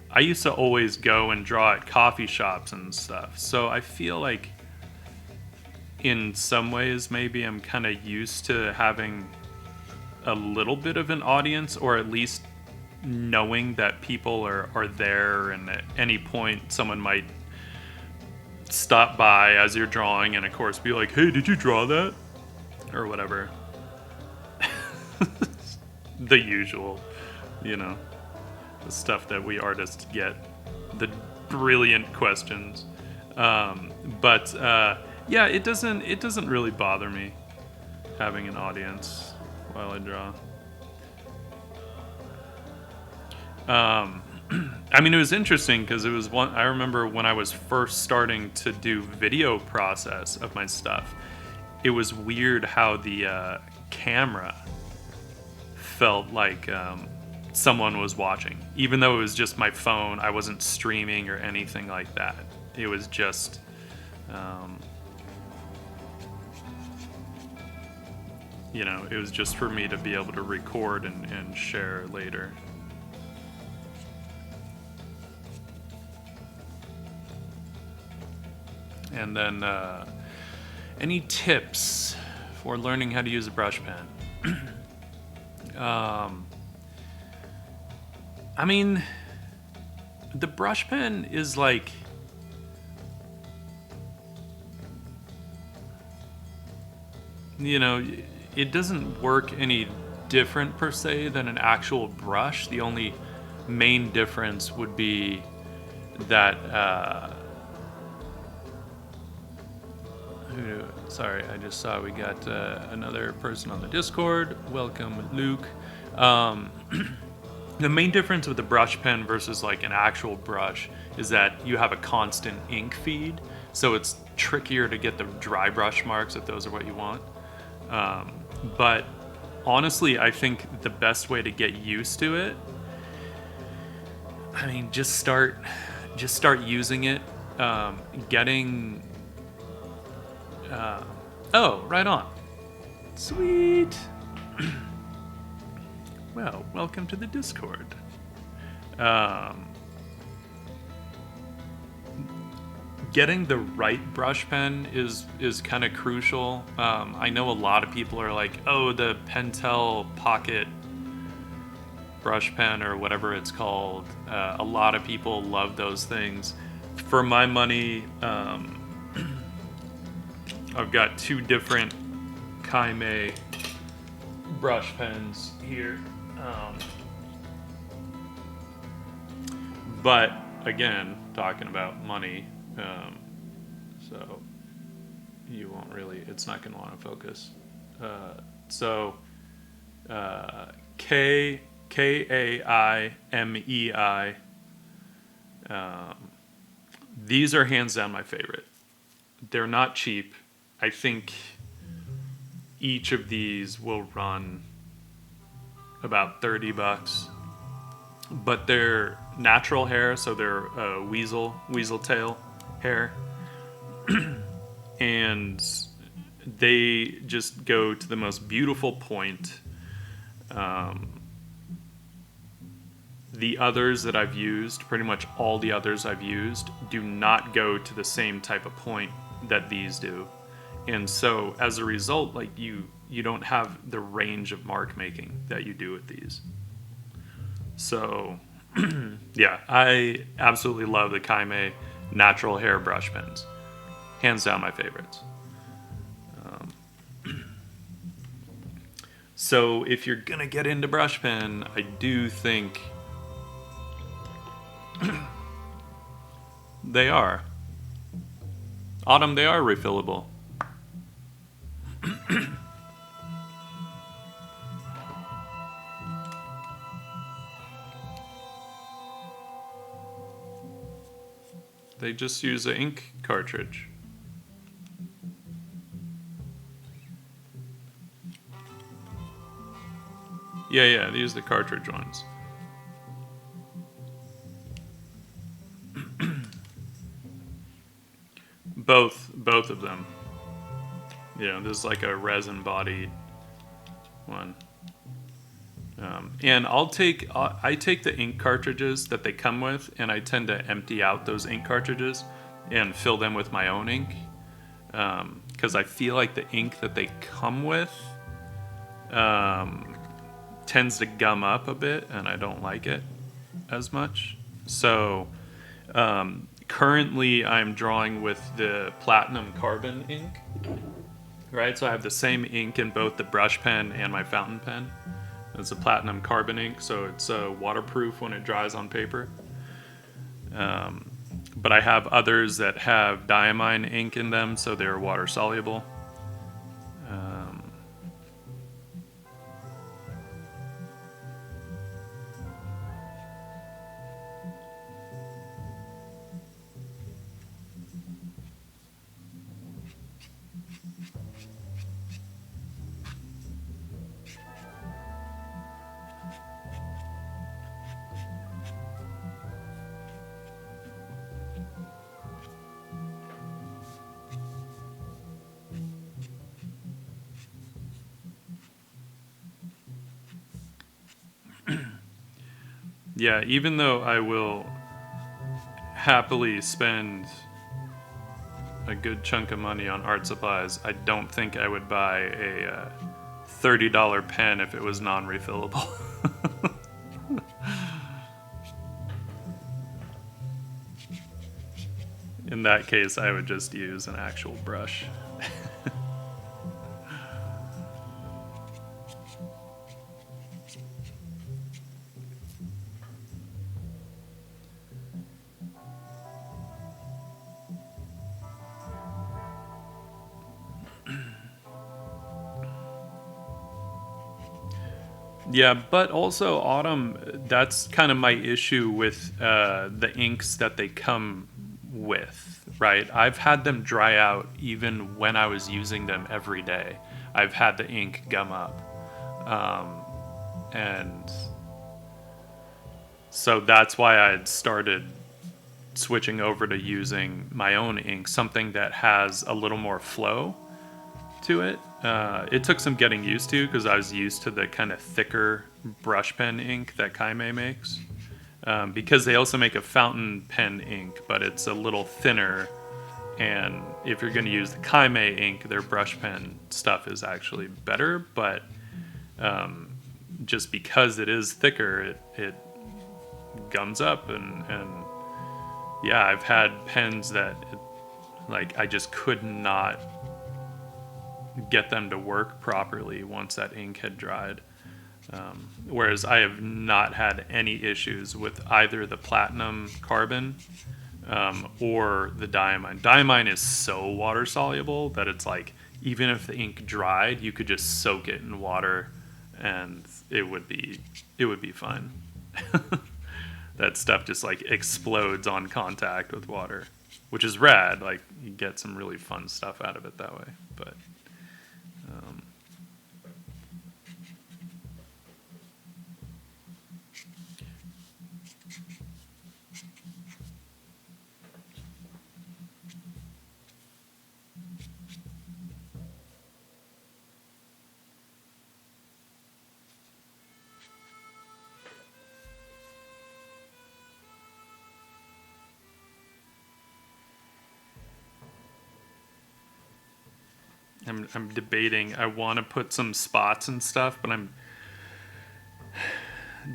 I used to always go and draw at coffee shops and stuff. So I feel like in some ways maybe I'm kind of used to having a little bit of an audience, or at least knowing that people are there, and at any point someone might stop by as you're drawing and of course be like, hey, did you draw that? Or whatever. The usual, you know, the stuff that we artists get, the brilliant questions. But yeah, it doesn't really bother me having an audience while I draw. I mean, it was interesting because it was one. I remember when I was first starting to do video process of my stuff, it was weird how the camera felt like someone was watching, even though it was just my phone. I wasn't streaming or anything like that. It was just you know, it was just for me to be able to record and share later. And then any tips for learning how to use a brush pen? I mean, the brush pen is like, you know, it doesn't work any different per se than an actual brush. The only main difference would be that sorry, I just saw we got another person on the Discord. Welcome, Luke. The main difference with the brush pen versus like an actual brush is that you have a constant ink feed, so it's trickier to get the dry brush marks if those are what you want. But honestly, I think the best way to get used to it, I mean, just start using it. Getting oh, right on. Sweet. Well, welcome to the Discord. Getting the right brush pen is kind of crucial. I know a lot of people are like, oh, the Pentel Pocket brush pen or whatever it's called. A lot of people love those things. For my money, I've got two different Kaime brush pens here. But again, talking about money, so you won't really, it's not going to want to focus. So Kaimei. These are hands down my favorite. They're not cheap. I think each of these will run about $30, but they're natural hair, so they're weasel tail hair, and they just go to the most beautiful point. The others that I've used, pretty much all the others I've used, do not go to the same type of point that these do. And so as a result, like you don't have the range of mark making that you do with these. So yeah, I absolutely love the Kaime natural hair brush pens. Hands down my favorites. So if you're gonna get into brush pen, I do think they are. Autumn, they are refillable. They just use an ink cartridge. Yeah, they use the cartridge ones. Both of them. There's like a resin bodied one. And I take the ink cartridges that they come with, and I tend to empty out those ink cartridges and fill them with my own ink, because I feel like the ink that they come with tends to gum up a bit, and I don't like it as much. So currently I'm drawing with the platinum carbon ink, right? So I have the same ink in both the brush pen and my fountain pen. It's a platinum carbon ink, so it's waterproof when it dries on paper. But I have others that have diamine ink in them, so they're water soluble. Yeah, even though I will happily spend a good chunk of money on art supplies, I don't think I would buy a $30 pen if it was non-refillable. In that case, I would just use an actual brush. Yeah, but also Autumn, that's kind of my issue with the inks that they come with, right? I've had them dry out even when I was using them every day. I've had the ink gum up. And so that's why I had started switching over to using my own ink, something that has a little more flow to it. It took some getting used to because I was used to the kind of thicker brush pen ink that Kaime makes. Because they also make a fountain pen ink, but it's a little thinner. And if you're going to use the Kaime ink, their brush pen stuff is actually better. But just because it is thicker, it gums up. And yeah, I've had pens that I just could not get them to work properly once that ink had dried. Whereas I have not had any issues with either the platinum carbon or the diamine. Diamine is so water soluble that it's like even if the ink dried, you could just soak it in water and it would be fine. That stuff just explodes on contact with water, which is rad. You get some really fun stuff out of it that way. But I'm debating. I want to put some spots and stuff, but I'm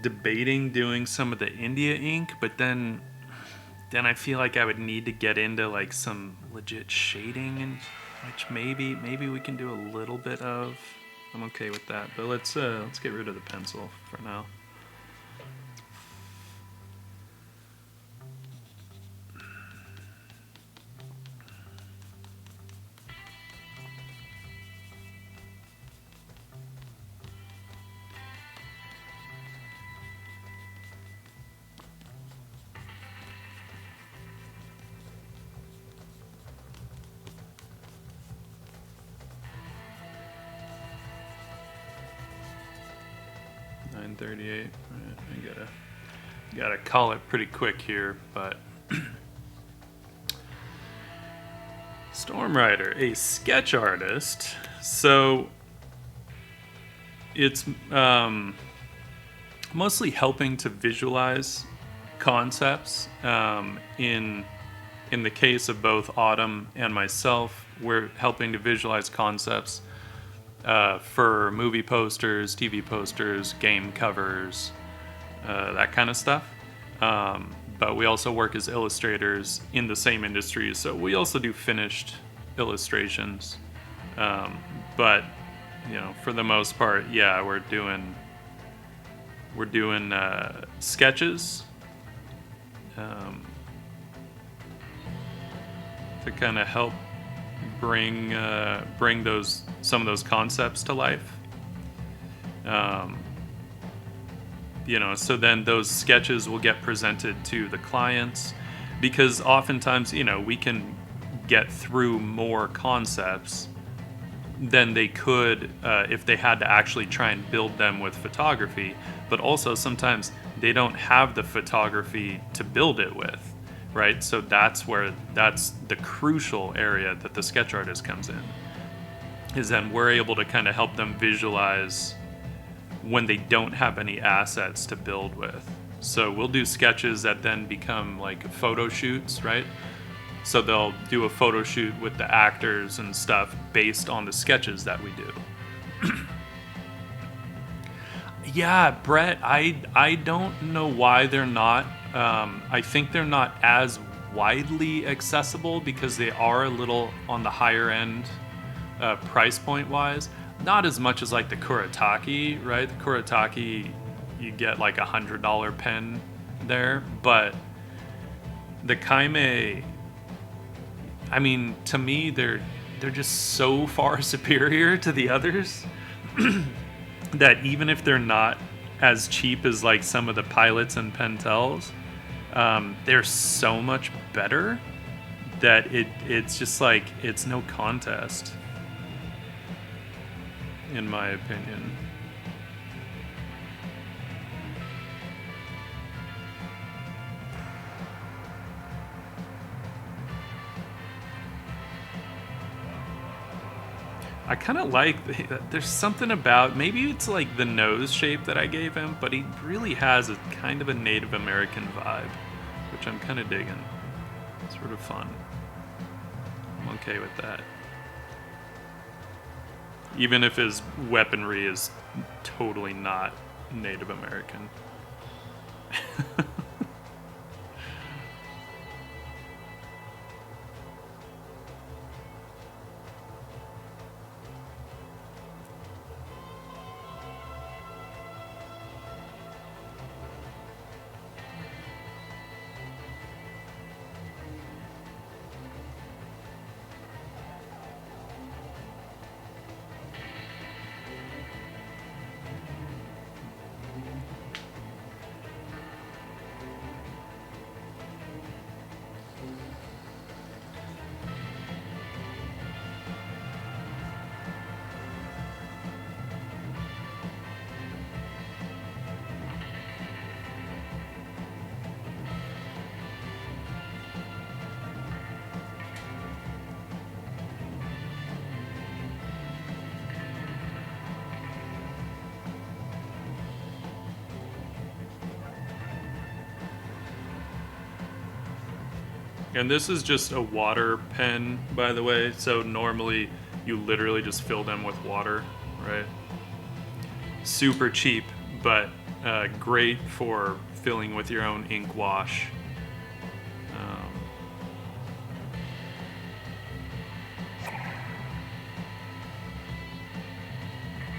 debating doing some of the India ink, but then I feel like I would need to get into like some legit shading, and which maybe we can do a little bit of. I'm okay with that, but let's get rid of the pencil for now. .38. I gotta call it pretty quick here, but Storm Rider, a sketch artist. So it's mostly helping to visualize concepts. In the case of both Autumn and myself, we're helping to visualize concepts for movie posters, TV posters, game covers, that kind of stuff. But we also work as illustrators in the same industry, so we also do finished illustrations. But for the most part, yeah, we're doing sketches to kind of help bring some of those concepts to life. So then those sketches will get presented to the clients, because oftentimes we can get through more concepts than they could if they had to actually try and build them with photography. But also sometimes they don't have the photography to build it with, right? So that's the crucial area that the sketch artist comes in, is then we're able to kind of help them visualize when they don't have any assets to build with. So we'll do sketches that then become like photo shoots, right? So they'll do a photo shoot with the actors and stuff based on the sketches that we do. Yeah, Brett, I don't know why they're not. I think they're not as widely accessible because they are a little on the higher end price point wise. Not as much as like the Kuretake, right? The Kuretake, you get like $100 pen there, but the Kaime, I mean, to me, they're just so far superior to the others that even if they're not as cheap as like some of the Pilots and Pentels, they're so much better that it's just like, it's no contest, in my opinion. I kind of like, there's something about, maybe it's like the nose shape that I gave him, but he really has a kind of a Native American vibe, which I'm kind of digging. It's sort of fun. I'm okay with that. Even if his weaponry is totally not Native American. And this is just a water pen, by the way. So normally you literally just fill them with water, right? Super cheap, but great for filling with your own ink wash.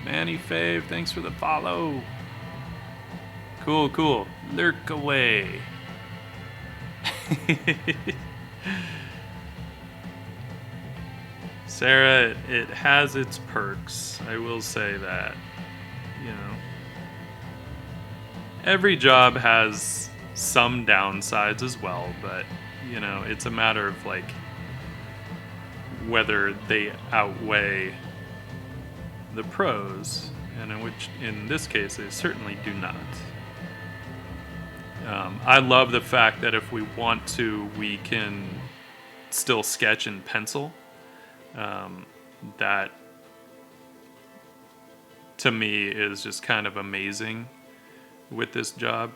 Manny Fave, thanks for the follow. Cool, cool. Lurk away. Sarah, it has its perks. I will say that. You know, every job has some downsides as well, but you know, it's a matter of like whether they outweigh the pros, and in this case they certainly do not. I love the fact that if we want to, we can still sketch in pencil. That to me is just kind of amazing with this job.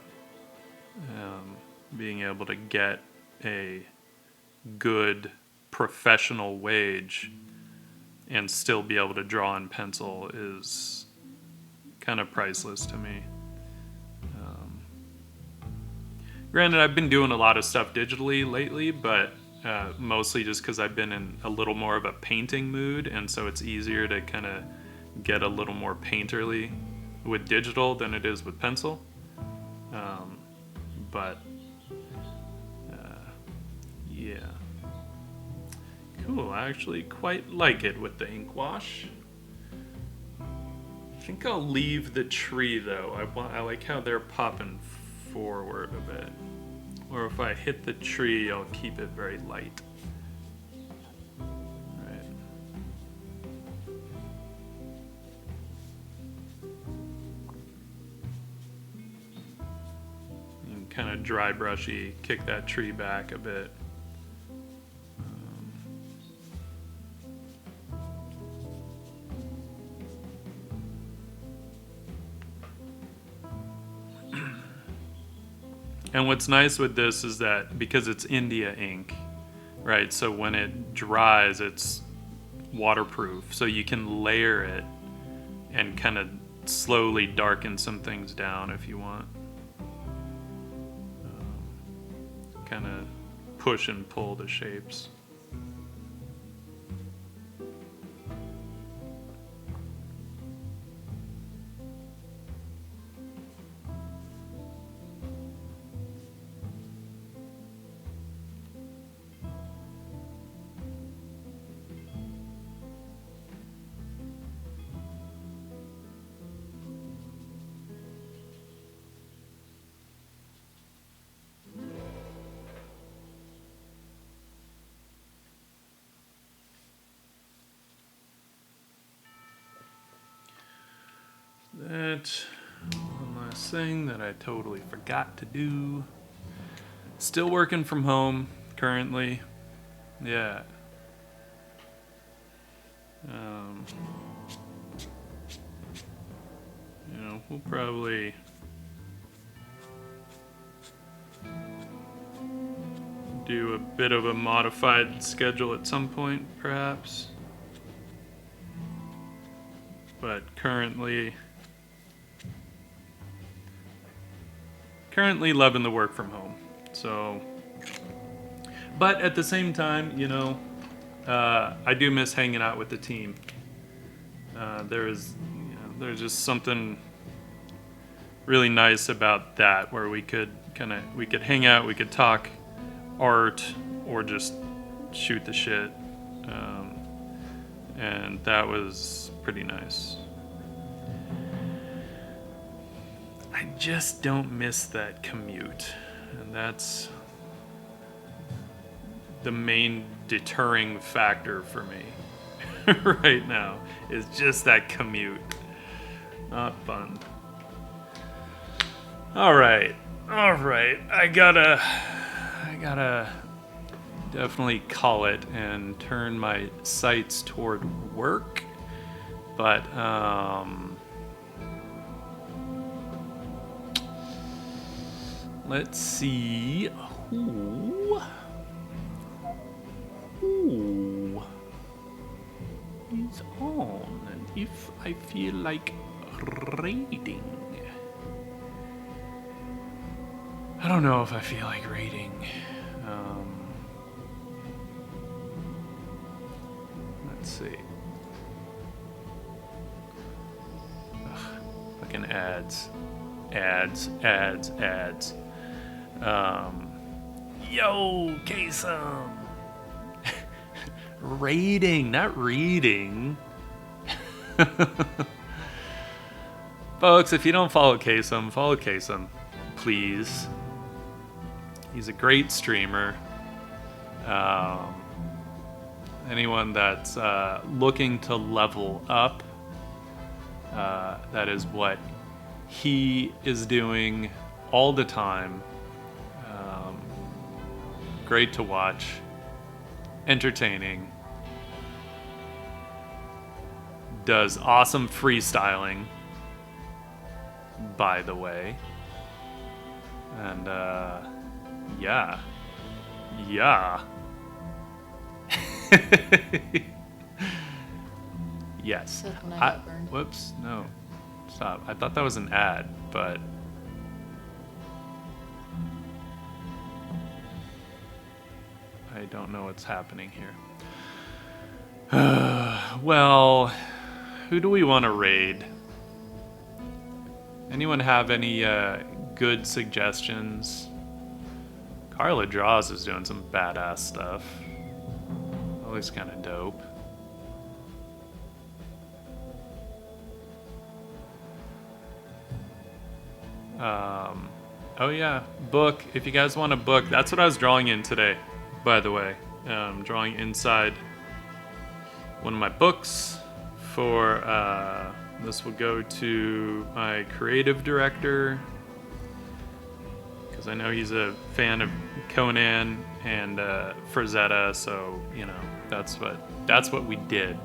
Being able to get a good professional wage and still be able to draw in pencil is kind of priceless to me. Granted, I've been doing a lot of stuff digitally lately, but mostly just because I've been in a little more of a painting mood, and so it's easier to kind of get a little more painterly with digital than it is with pencil. But yeah. Cool, I actually quite like it with the ink wash. I think I'll leave the tree though. I like how they're popping forward a bit. Or if I hit the tree, I'll keep it very light. Right. And kind of dry brushy, kick that tree back a bit. And what's nice with this is that because it's India ink, right? So when it dries, it's waterproof. So you can layer it and kind of slowly darken some things down if you want. Kind of push and pull the shapes. That one last thing that I totally forgot to do. Still working from home currently. Yeah. You know, we'll probably do a bit of a modified schedule at some point, perhaps. But currently loving the work from home. So, but at the same time, you know, I do miss hanging out with the team. There's just something really nice about that, where we could hang out, we could talk art, or just shoot the shit, and that was pretty nice. I just don't miss that commute, and that's the main deterring factor for me right now, is just that commute. Not fun. All right. I gotta definitely call it and turn my sights toward work, but let's see who is if I feel like raiding. I don't know if I feel like raiding. Let's see. Ugh, fucking ads. Ads. Yo, Kasem. Raiding, not reading. Folks, if you don't follow Kasem, follow Kasem, please. He's a great streamer. Anyone that's looking to level up, that is what he is doing all the time. Great to watch. Entertaining. Does awesome freestyling, by the way. And, yeah. Yes. Whoops, no. Stop. I thought that was an ad, but... I don't know what's happening here. Well, who do we want to raid? Anyone have any good suggestions? Carla Draws is doing some badass stuff. That looks kind of dope. Oh yeah, book. If you guys want a book, that's what I was drawing in today, by the way. Drawing inside one of my books for, this will go to my creative director, because I know he's a fan of Conan and Frazetta, so, you know, that's what we did.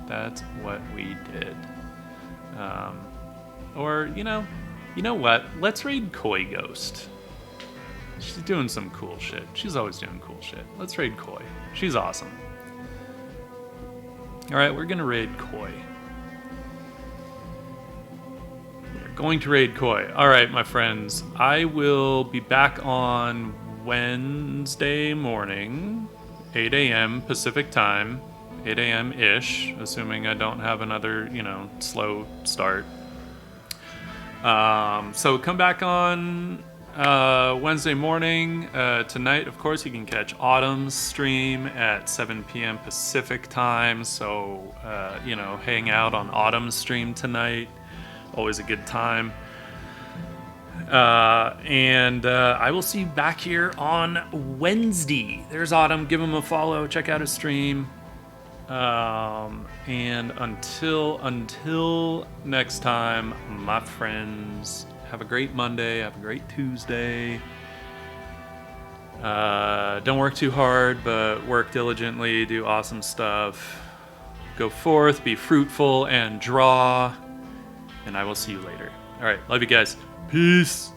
That's what we did. Or, you know what? Let's raid Koi Ghost. She's doing some cool shit. She's always doing cool shit. Let's raid Koi. She's awesome. Alright, we're gonna raid Koi. We're going to raid Koi. Alright, my friends. I will be back on Wednesday morning, 8 a.m. Pacific time. 8 a.m.-ish, assuming I don't have another, slow start. So come back on Wednesday morning. Tonight, of course, you can catch Autumn's stream at 7 p.m. Pacific time. So, hang out on Autumn's stream tonight. Always a good time. And I will see you back here on Wednesday. There's Autumn. Give him a follow. Check out his stream. And until next time, my friends, have a great Monday, have a great Tuesday. Don't work too hard, but work diligently, do awesome stuff. Go forth, be fruitful, and draw. And I will see you later. All right, love you guys. Peace.